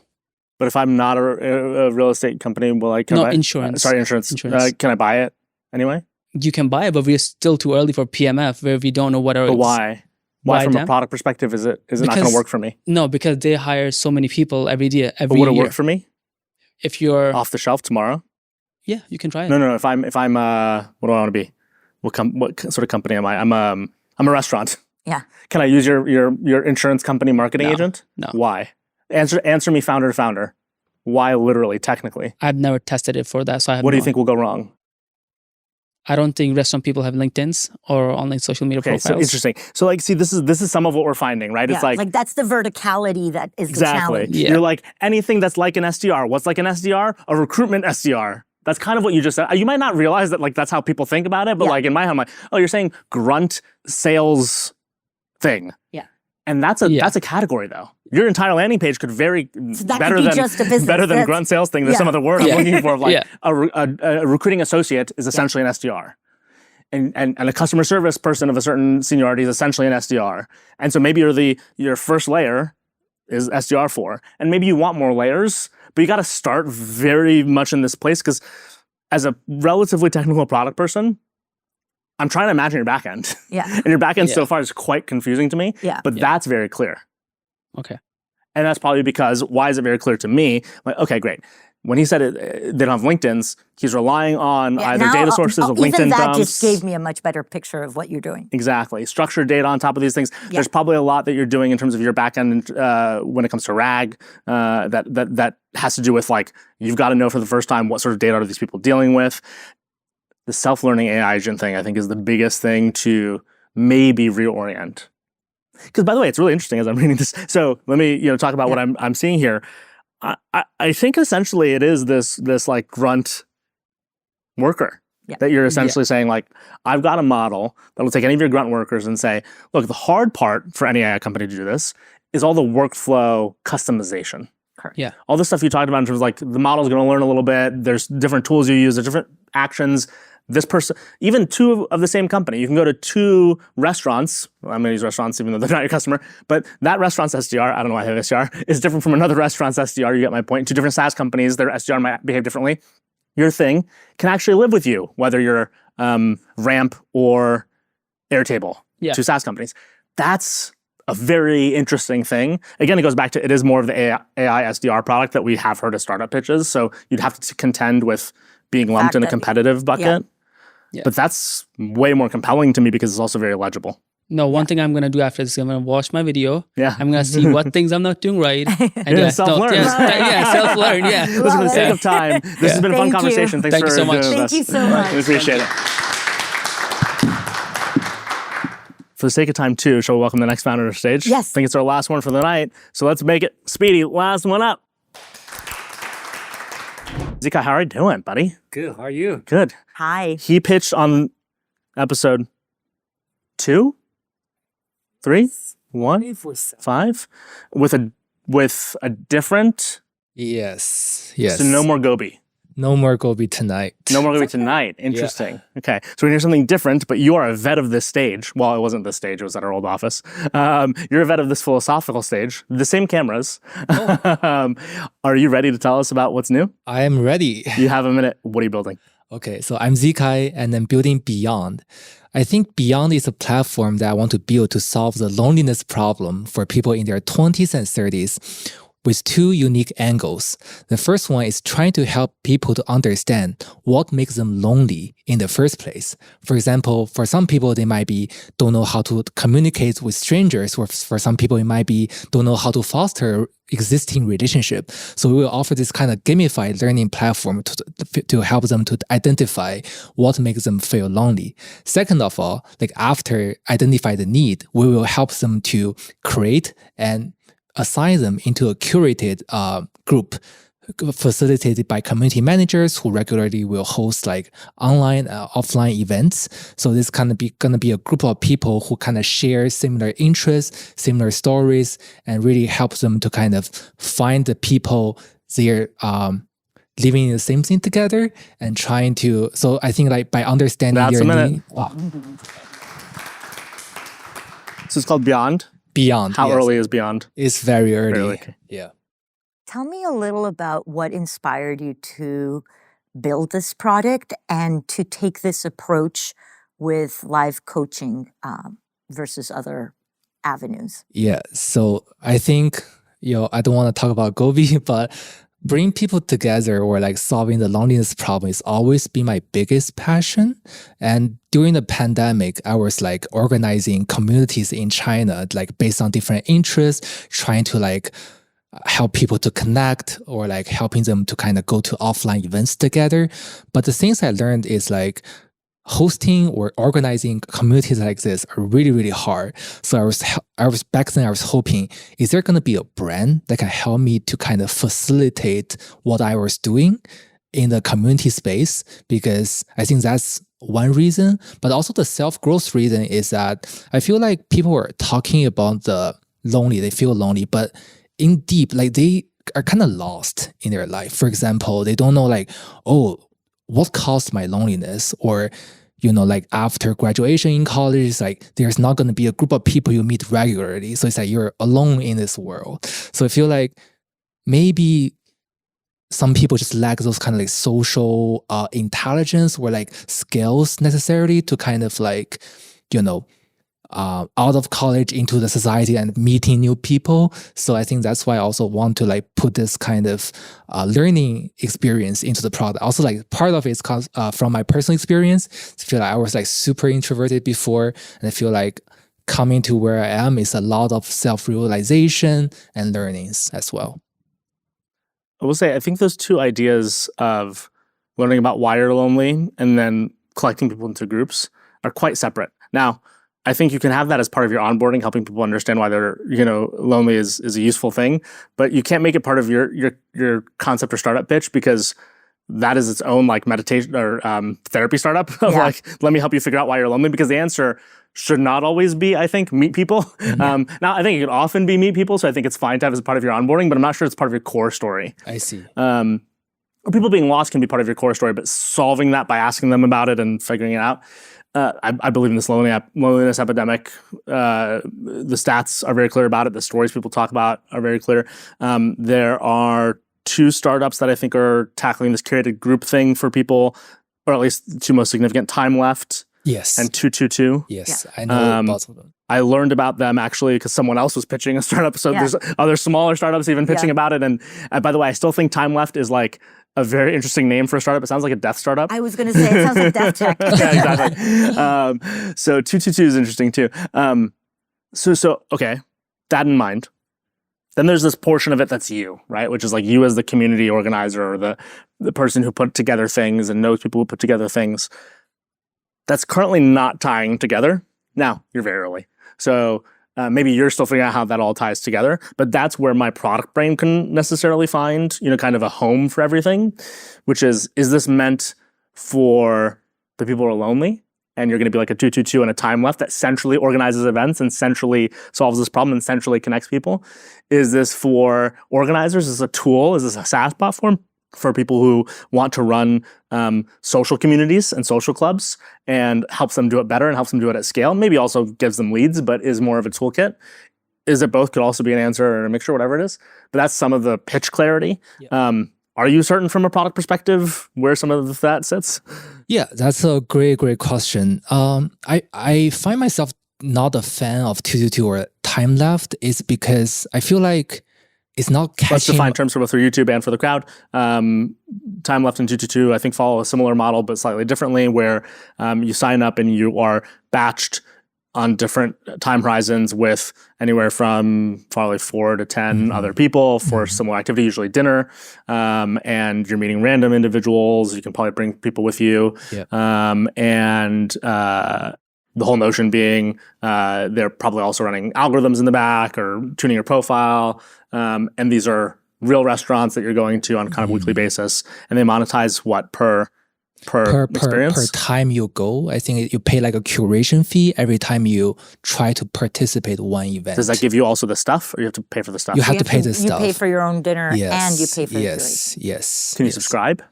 But if I'm not a real estate company, insurance. Insurance. Can I buy it anyway? You can buy it, but we're still too early for PMF where we don't know what our... But why? Why from a product perspective is it not going to work for me? No, because they hire so many people every year. But would it work for me? If you're... Off the shelf tomorrow? Yeah, you can try it. No. If I'm what do I want to be? What sort of company am I? I'm a restaurant. Yeah. Can I use your insurance company marketing agent? No. Why? Answer me founder to founder. Why literally, technically? I've never tested it for that, so I have What do you think will go wrong? I don't think restaurant people have LinkedIn's or online social media Okay, so profiles. interesting. So like, see, this is some of what we're finding, right? Yeah, It's like that's the verticality that is the exactly. challenge. Yeah. You're like anything that's like an SDR. What's like an SDR? A recruitment SDR. That's kind of what you just said. You might not realize that like that's how people think about it, but Yeah. like in my head, I'm like, oh, you're saying grunt sales thing. Yeah. And that's a category though. Your entire landing page could vary that better could be than just a business. better than That's- grunt sales thing. There's yeah. some other word Yeah. I'm looking for of like Yeah. a recruiting associate is essentially an SDR. And a customer service person of a certain seniority is essentially an SDR. And so maybe your first layer is SDR 4. And maybe you want more layers, but you got to start very much in this place because as a relatively technical product person, I'm trying to imagine your backend. Yeah. And your backend Yeah. so far is quite confusing to me, Yeah. but that's very clear. Okay. And that's probably because, why is it very clear to me? Like, okay, great. When he said they don't have LinkedIn's, he's relying on Yeah, either now, data sources of even LinkedIn that dumps. just gave me a much better picture of what you're doing. Exactly. Structured data on top of these things. Yeah. There's probably a lot that you're doing in terms of your backend when it comes to RAG that has to do with like, you've got to know for the first time what sort of data are these people dealing with. The self-learning AI agent thing, I think, is the biggest thing to maybe reorient. Because by the way, it's really interesting as I'm reading this. So let me talk about what I'm seeing here. I think essentially it is this like grunt worker that you're essentially saying like, I've got a model that will take any of your grunt workers and say, look, the hard part for any AI company to do this is all the workflow customization. Correct. Yeah. All the stuff you talked about in terms of like the model's going to learn a little bit. There's different tools you use. There's different actions. This person, even two of the same company, you can go to two restaurants. Well, I'm going to use restaurants even though they're not your customer, but that restaurant's SDR, I don't know why I have SDR, is different from another restaurant's SDR. You get my point. Two different SaaS companies, their SDR might behave differently. Your thing can actually live with you, whether you're Ramp or Airtable, two SaaS companies. That's a very interesting thing. Again, it goes back to, it is more of the AI SDR product that we have heard as startup pitches. So you'd have to contend with being lumped in a competitive bucket. Yeah. But that's way more compelling to me because it's also very legible. No, one thing I'm going to do after this, I'm going to watch my video. Yeah. I'm going to see what things I'm not doing right. And self-learn. Self-learn. Yeah. Listen, for the sake of time, this has been a fun Thank you. conversation. Thanks Thank for you so much. doing Thank this. you so much. We appreciate it. For the sake of time, too, shall we welcome the next founder to the stage? Yes. I think it's our last one for the night. So let's make it speedy. Last one up. Zika, how are you doing, buddy? Good. How are you? Good. Hi. He pitched on episode 2, 3, 1, 5 with a different. Yes. So no more Gobi. No more Gobi tonight. No more Gobi tonight. Interesting. Okay. So we're going to hear something different, but you are a vet of this stage. Well, it wasn't this stage. It was at our old office. You're a vet of this philosophical stage. The same cameras. Are you ready to tell us about what's new? I am ready. You have a minute. What are you building? Okay, so I'm Zikai and I'm building Beyond. I think Beyond is a platform that I want to build to solve the loneliness problem for people in their 20s and 30s with two unique angles. The first one is trying to help people to understand what makes them lonely in the first place. For example, for some people, they might be don't know how to communicate with strangers, or for some people, it might be don't know how to foster existing relationship. So we will offer this kind of gamified learning platform to help them to identify what makes them feel lonely. Second of all, like after identify the need, we will help them to create and assign them into a curated group facilitated by community managers who regularly will host like online, offline events. So this kind of gonna be a group of people who kind of share similar interests, similar stories, and really help them to kind of find the people they're living in the same thing together and trying to. So I think like by understanding That's your a minute. need. So it's called Beyond. Beyond. How yes. early is Beyond? It's very early. Very early. Yeah. Tell me a little about what inspired you to build this product and to take this approach with live coaching versus other avenues. Yeah. So I think, I don't want to talk about Gobi, but bringing people together or like solving the loneliness problem has always been my biggest passion. And during the pandemic, I was like organizing communities in China, like based on different interests, trying to like help people to connect or like helping them to kind of go to offline events together. But the things I learned is like, hosting or organizing communities like this are really, really hard. So I was back then I was hoping, is there going to be a brand that can help me to kind of facilitate what I was doing in the community space? Because I think that's one reason, but also the self-growth reason is that I feel like people are talking about the lonely, they feel lonely, but in deep, like they are kind of lost in their life. For example, they don't know like, oh, what caused my loneliness? Or, like after graduation in college, it's like there's not going to be a group of people you meet regularly. So it's like you're alone in this world. So I feel like maybe some people just lack those kind of like social intelligence or like skills necessarily to kind of like, out of college into the society and meeting new people. So I think that's why I also want to like put this kind of learning experience into the product. Also, like part of it is from my personal experience. I feel like I was like super introverted before, and I feel like coming to where I am is a lot of self-realization and learnings as well. I will say, I think those two ideas of learning about why you're lonely and then collecting people into groups are quite separate. Now, I think you can have that as part of your onboarding, helping people understand why they're, lonely is a useful thing, but you can't make it part of your concept or startup pitch, because that is its own like meditation or therapy startup of like, let me help you figure out why you're lonely, because the answer should not always be, I think, meet people. Now, I think it could often be meet people, so I think it's fine to have as part of your onboarding, but I'm not sure it's part of your core story. I see. Or people being lost can be part of your core story, but solving that by asking them about it and figuring it out. I believe in this loneliness epidemic. The stats are very clear about it. The stories people talk about are very clear. There are 2 startups that I think are tackling this curated group thing for people, or at least the 2 most significant, Time Left Yes. and 222. Yes, I know both of them. I learned about them actually because someone else was pitching a startup. So there's other smaller startups even pitching about it. And by the way, I still think Time Left is like a very interesting name for a startup. It sounds like a death startup. I was going to say, it sounds like death tech. Yeah, exactly. So 222 is interesting too. So okay, that in mind. Then there's this portion of it that's you, right? Which is like you as the community organizer or the person who put together things and knows people who put together things. That's currently not tying together. Now, you're very early. So maybe you're still figuring out how that all ties together, but that's where my product brain can necessarily find, kind of a home for everything, which is this meant for the people who are lonely? And you're going to be like a 222 and a Time Left that centrally organizes events and centrally solves this problem and centrally connects people? Is this for organizers? Is this a tool? Is this a SaaS platform for people who want to run social communities and social clubs and helps them do it better and helps them do it at scale? Maybe also gives them leads, but is more of a toolkit. Is it both? Could also be an answer or a mixture, whatever it is. But that's some of the pitch clarity. Yeah. Are you certain from a product perspective where some of that sits? Yeah, that's a great question. I find myself not a fan of 222 or Time Left is because I feel like it's not catching. Let's define terms for both for YouTube and for the crowd. Time Left and 222, I think, follow a similar model, but slightly differently, where you sign up and you are batched on different time horizons with anywhere from probably 4 to 10 other people for similar activity, usually dinner. And you're meeting random individuals. You can probably bring people with you. Yeah. The whole notion being they're probably also running algorithms in the back or tuning your profile. And these are real restaurants that you're going to on kind of weekly basis. And they monetize what per experience? Per time you go. I think you pay like a curation fee every time you try to participate in one event. Does that give you also the stuff, or you have to pay for the stuff? You have to pay the stuff. You pay for your own dinner and you pay for the Yes. Can you subscribe?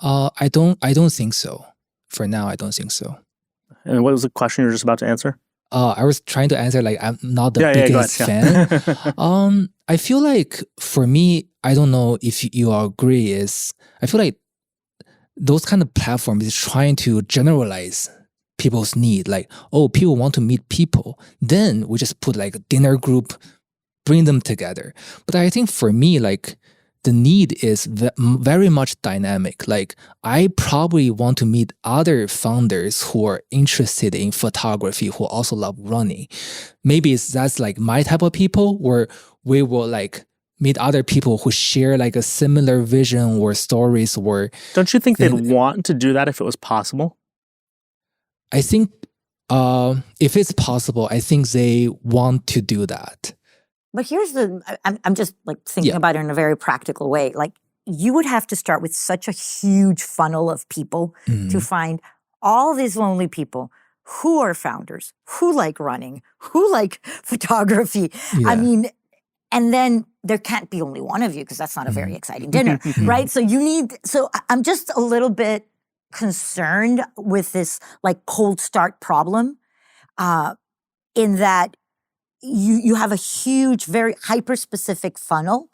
I don't think so. For now, I don't think so. And what was the question you were just about to answer? I was trying to answer like I'm not the biggest fan. I feel like for me, I don't know if you agree, I feel like those kind of platforms is trying to generalize people's need. Like, oh, people want to meet people. Then we just put like a dinner group, bring them together. But I think for me, like the need is very much dynamic. Like I probably want to meet other founders who are interested in photography, who also love running. Maybe that's like my type of people, where we will like meet other people who share like a similar vision or stories. Or don't you think they'd want to do that if it was possible? I think if it's possible, I think they want to do that. But I'm just like thinking about it in a very practical way. Like you would have to start with such a huge funnel of people to find all these lonely people who are founders, who like running, who like photography. Yeah. I mean, and then there can't be only one of you because that's not a very exciting dinner, right? So I'm just a little bit concerned with this like cold start problem in that you have a huge, very hyper-specific funnel.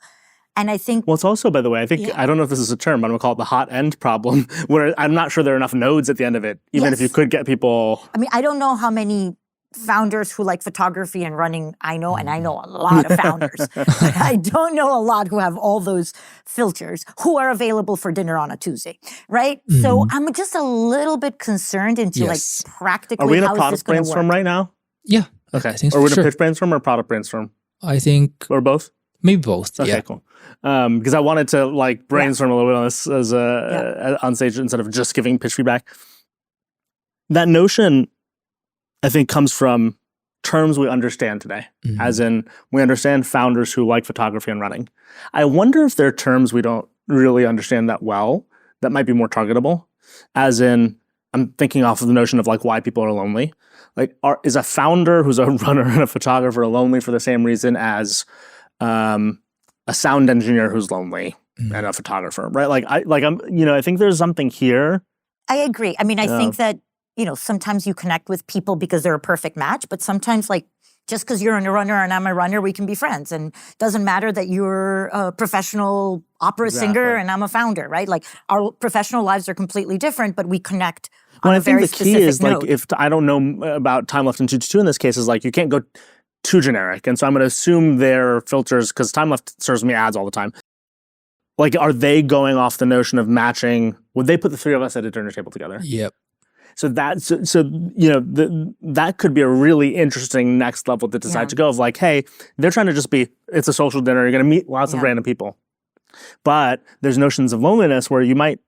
And I think... Well, it's also, by the way, I don't know if this is a term, but I'm going to call it the hot end problem, where I'm not sure there are enough nodes at the end of it, even if you could get people... I mean, I don't know how many founders who like photography and running I know, and I know a lot of founders. But I don't know a lot who have all those filters who are available for dinner on a Tuesday, right? So I'm just a little bit concerned into like practically Are we in a how is product this going to brainstorm work? right now? Yeah. Okay. I think Are we in sure. a pitch brainstorm or a product brainstorm? I think Or both? maybe both. Okay, Yeah. cool. Because I wanted to like brainstorm a little bit on this as on stage instead of just giving pitch feedback. That notion, I think, comes from terms we understand today, as in we understand founders who like photography and running. I wonder if there are terms we don't really understand that well that might be more targetable, as in I'm thinking off of the notion of like why people are lonely. Like, is a founder who's a runner and a photographer lonely for the same reason as a sound engineer who's lonely and a photographer, right? I think there's something here. I agree. I mean, I think that, sometimes you connect with people because they're a perfect match, but sometimes like just because you're a runner and I'm a runner, we can be friends. And it doesn't matter that you're a professional opera singer and I'm a founder, right? Like our professional lives are completely different, but we connect on a very specific I think the key is note. like, if I don't know about Time Left and 222 in this case, is like you can't go too generic. And so I'm going to assume their filters, because Time Left serves me ads all the time. Like, are they going off the notion of matching? Would they put the three of us at a dinner table together? Yep. So that could be a really interesting next level to decide to go of like, hey, they're trying to just it's a social dinner. You're going to meet lots of random people. But there's notions of loneliness where you might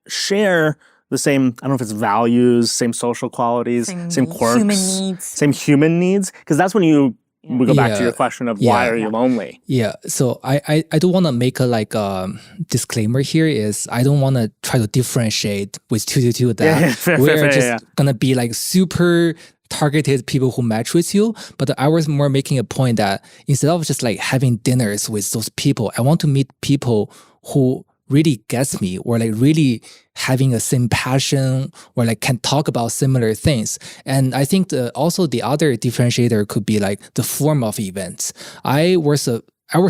share the same, I don't know if it's values, same social qualities, same quirks, same human needs. Because that's when we go back to your question of why are you lonely? Yeah. So I do want to make a disclaimer here is I don't want to try to differentiate with 222 that we're just going to be like super targeted people who match with you. But I was more making a point that instead of just like having dinners with those people, I want to meet people who really gets me or like really having a same passion or like can talk about similar things. And I think also the other differentiator could be like the form of events. I was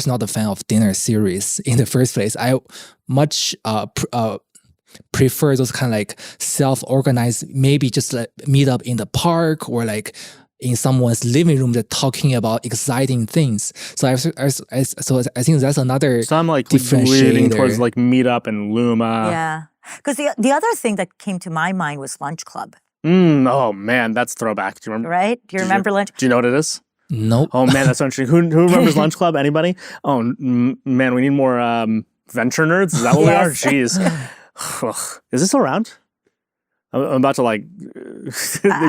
not a fan of dinner series in the first place. I much prefer those kind of like self-organized, maybe just like meet up in the park or like in someone's living room that talking about exciting things. So I think that's another So I'm like differentiator. leaning towards like Meetup and Luma. Yeah. Because the other thing that came to my mind was Lunch Club. Oh man, that's throwback. Do you remember? Right? Do you remember Lunch? Do you know what it is? Nope. Oh man, that's so interesting. Who remembers Lunch Club? Anybody? Oh man, we need more venture nerds. Is that what we are? Jeez. Is this around? I'm about to like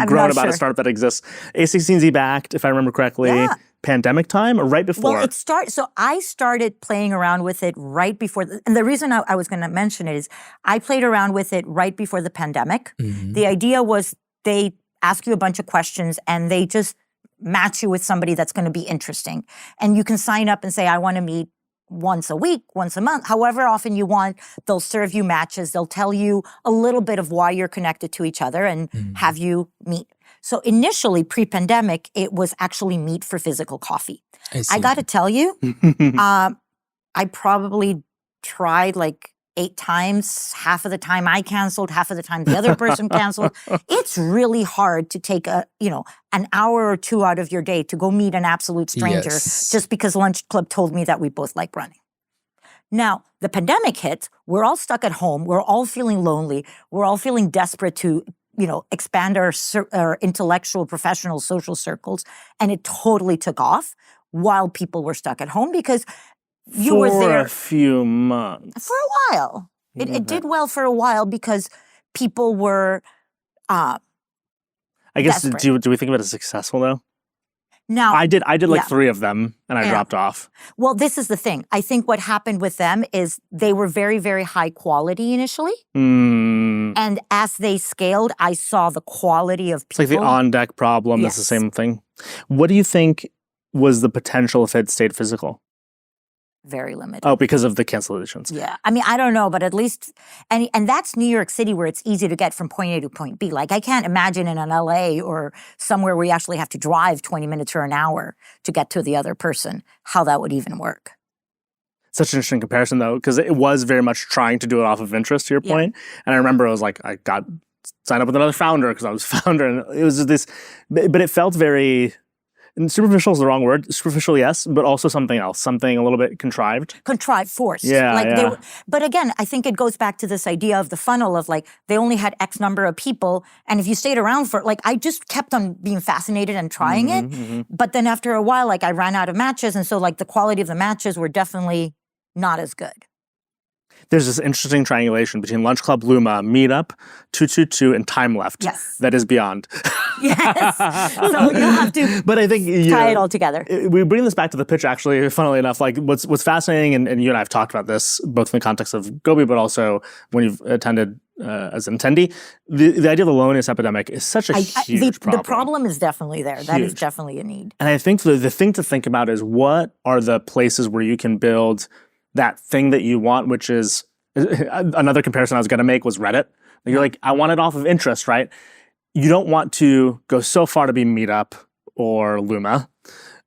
groan about a startup that exists. A16Z backed, if I remember correctly. Yeah. Pandemic time or right before? Well, so I started playing around with it right before, and the reason I was going to mention it is I played around with it right before the pandemic. The idea was they ask you a bunch of questions and they just match you with somebody that's going to be interesting. And you can sign up and say, I want to meet once a week, once a month, however often you want. They'll serve you matches. They'll tell you a little bit of why you're connected to each other and have you meet. So initially, pre-pandemic, it was actually meet for physical coffee. I got to tell you, I probably tried like 8 times. Half of the time I canceled, half of the time the other person canceled. It's really hard to take an hour or 2 out of your day to go meet an absolute stranger just because Lunch Club told me that we both like running. Now, the pandemic hit, we're all stuck at home, we're all feeling lonely, we're all feeling desperate to expand our intellectual, professional, social circles, and it totally took off while people were stuck at home because you were there for a few months. For a while. It did well for a while because people were I guess, Desperate. do we think of it as successful though? Now, I did like yeah. 3 of them and I Yeah. dropped off. well, this is the thing. I think what happened with them is they were very, very high quality initially. Hmm. And as they scaled, I saw the quality of It's people. like the on-deck problem. It's the Yes. same thing. What do you think was the potential if it stayed physical? Very limited. Oh, because of the cancellations. Yeah. I mean, I don't know, but at least, and that's New York City where it's easy to get from point A to point B. Like I can't imagine in an LA or somewhere where you actually have to drive 20 minutes or an hour to get to the other person, how that would even work. Such an interesting comparison though, because it was very much trying to do it off of interest, to your Yeah. point. And I remember I was like, I got signed up with another founder because I was founder. And it was just this, but it felt very, and superficial is the wrong word. Superficial, yes, but also something else, something a little bit contrived. Contrived, forced. Yeah, like yeah. But again, I think it goes back to this idea of the funnel of like they only had X number of people, and if you stayed around for like I just kept on being fascinated and trying it, but then after a while, like I ran out of matches, and so like the quality of the matches were definitely not as good. There's this interesting triangulation between Lunch Club, Luma, Meetup, 222, and Time Left. Yes. That is beyond. Yes. So you have to But I think tie it all together. We bring this back to the pitch, actually, funnily enough. Like, what's fascinating, and you and I have talked about this, both in the context of Gobi, but also when you've attended as an attendee, the idea of the loneliness epidemic is such a huge problem. The problem is definitely there. That is Huge. definitely a need. And I think the thing to think about is what are the places where you can build that thing that you want, which is another comparison I was going to make was Reddit. You're like, I want it off of interest, right? You don't want to go so far to be Meetup or Luma.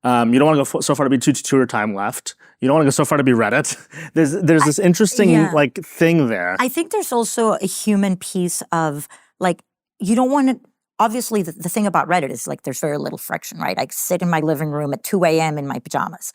You don't want to go so far to be 222 or Time Left. You don't want to go so far to be Reddit. There's this interesting yeah. like thing there. I think there's also a human piece of like, you don't want to, obviously the thing about Reddit is like there's very little friction, right? I sit in my living room at 2 a.m. in my pajamas.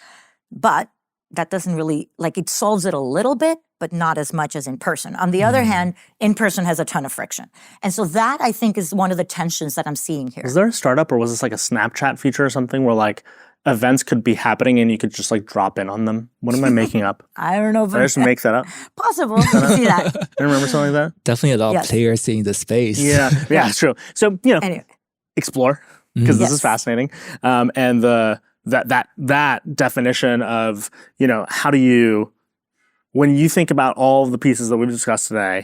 But that doesn't really, like it solves it a little bit, but not as much as in person. On the other hand, in person has a ton of friction. And so that I think is one of the tensions that I'm seeing here. Was there a startup or was this like a Snapchat feature or something where like events could be happening and you could just like drop in on them? What am I making up? I don't know if Did I just make that up? possible. You can see that. I remember something like that. Definitely a lot Yes. of players in the space. Yeah, it's true. So, Anyway, explore because this Yes. is fascinating. And that definition of, how do you, when you think about all of the pieces that we've discussed today,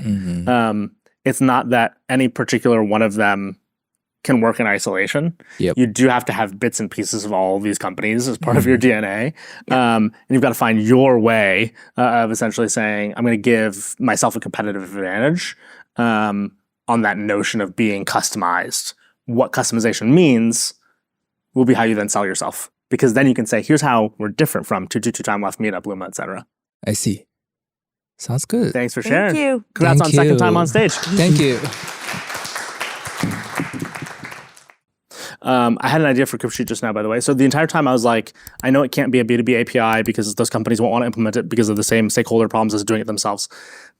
it's not that any particular one of them can work in isolation. Yep. You do have to have bits and pieces of all of these companies as part of your DNA. And you've got to find your way of essentially saying, I'm going to give myself a competitive advantage on that notion of being customized. What customization means will be how you then sell yourself. Because then you can say, here's how we're different from 222 Time Left, Meetup, Luma, etc. I see. Sounds good. Thanks for thank sharing. you. Congrats Thank on second you. time on stage. Thank you. I had an idea for CribSheet just now, by the way. So the entire time I was like, I know it can't be a B2B API because those companies won't want to implement it because of the same stakeholder problems as doing it themselves.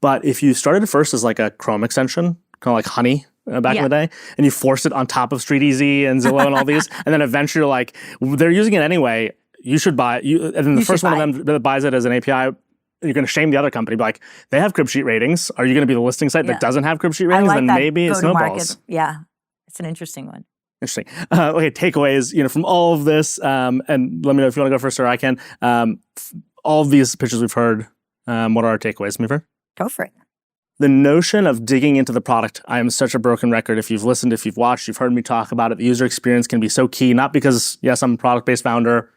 But if you started first as like a Chrome extension, kind of like Honey back in the day, and you forced it on top of StreetEasy and Zillow and all these, and then eventually you're like, they're using it anyway, you should buy it. And then the first one of them that buys it as an API, you're going to shame the other company. Be like, they have CribSheet ratings. Are you going to be the listing site that doesn't have CribSheet I ratings? like Then that maybe it go-to-market. snowballs. Yeah, it's an interesting one. Interesting. Okay, takeaways, from all of this, and let me know if you want to go first or I can. All of these pitches we've heard, what are our takeaways, Meever? Go for it. The notion of digging into the product, I am such a broken record. If you've listened, if you've watched, you've heard me talk about it. The user experience can be so key, not because, yes, I'm a product-based founder,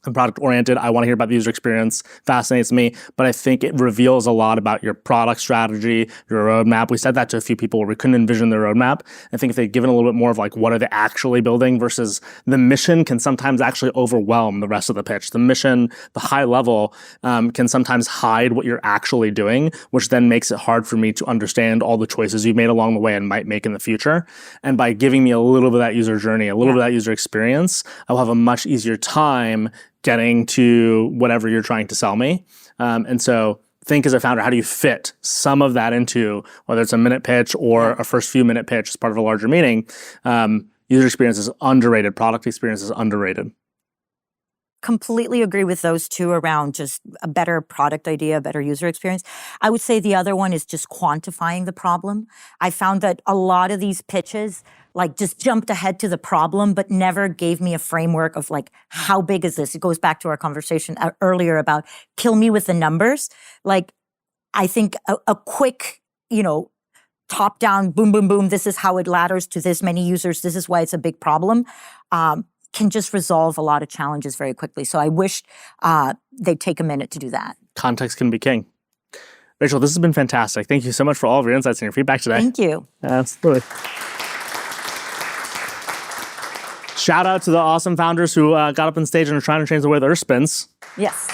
I'm product-oriented, I want to hear about the user experience, fascinates me, but I think it reveals a lot about your product strategy, your roadmap. We said that to a few people where we couldn't envision the roadmap. I think if they'd given a little bit more of like, what are they actually building versus the mission can sometimes actually overwhelm the rest of the pitch. The mission, the high level, can sometimes hide what you're actually doing, which then makes it hard for me to understand all the choices you've made along the way and might make in the future. And by giving me a little bit of that user journey, a little bit of that user experience, I'll have a much easier time getting to whatever you're trying to sell me. And so think as a founder, how do you fit some of that into, whether it's a minute pitch or a first few minute pitch as part of a larger meeting? User experience is underrated. Product experience is underrated. Completely agree with those two around just a better product idea, a better user experience. I would say the other one is just quantifying the problem. I found that a lot of these pitches like just jumped ahead to the problem, but never gave me a framework of like, how big is this? It goes back to our conversation earlier about kill me with the numbers. Like, I think a quick, top down, boom, boom, boom, this is how it ladders to this many users, this is why it's a big problem, can just resolve a lot of challenges very quickly. So I wish they'd take a minute to do that. Context can be king. Rachel, this has been fantastic. Thank you so much for all of your insights and your feedback today. Thank you. Absolutely. Shout out to the awesome founders who got up on stage and are trying to change the way the Earth spins. Yes.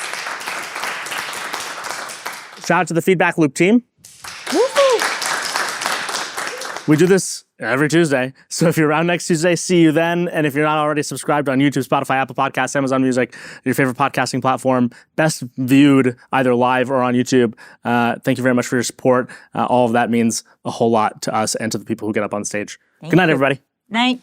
Shout out to the Feedback Loop team. Woo-hoo. We do this every Tuesday. So if you're around next Tuesday, see you then. And if you're not already subscribed on YouTube, Spotify, Apple Podcasts, Amazon Music, your favorite podcasting platform, best viewed either live or on YouTube, thank you very much for your support. All of that means a whole lot to us and to the people who get up on stage. Good night, everybody. Night.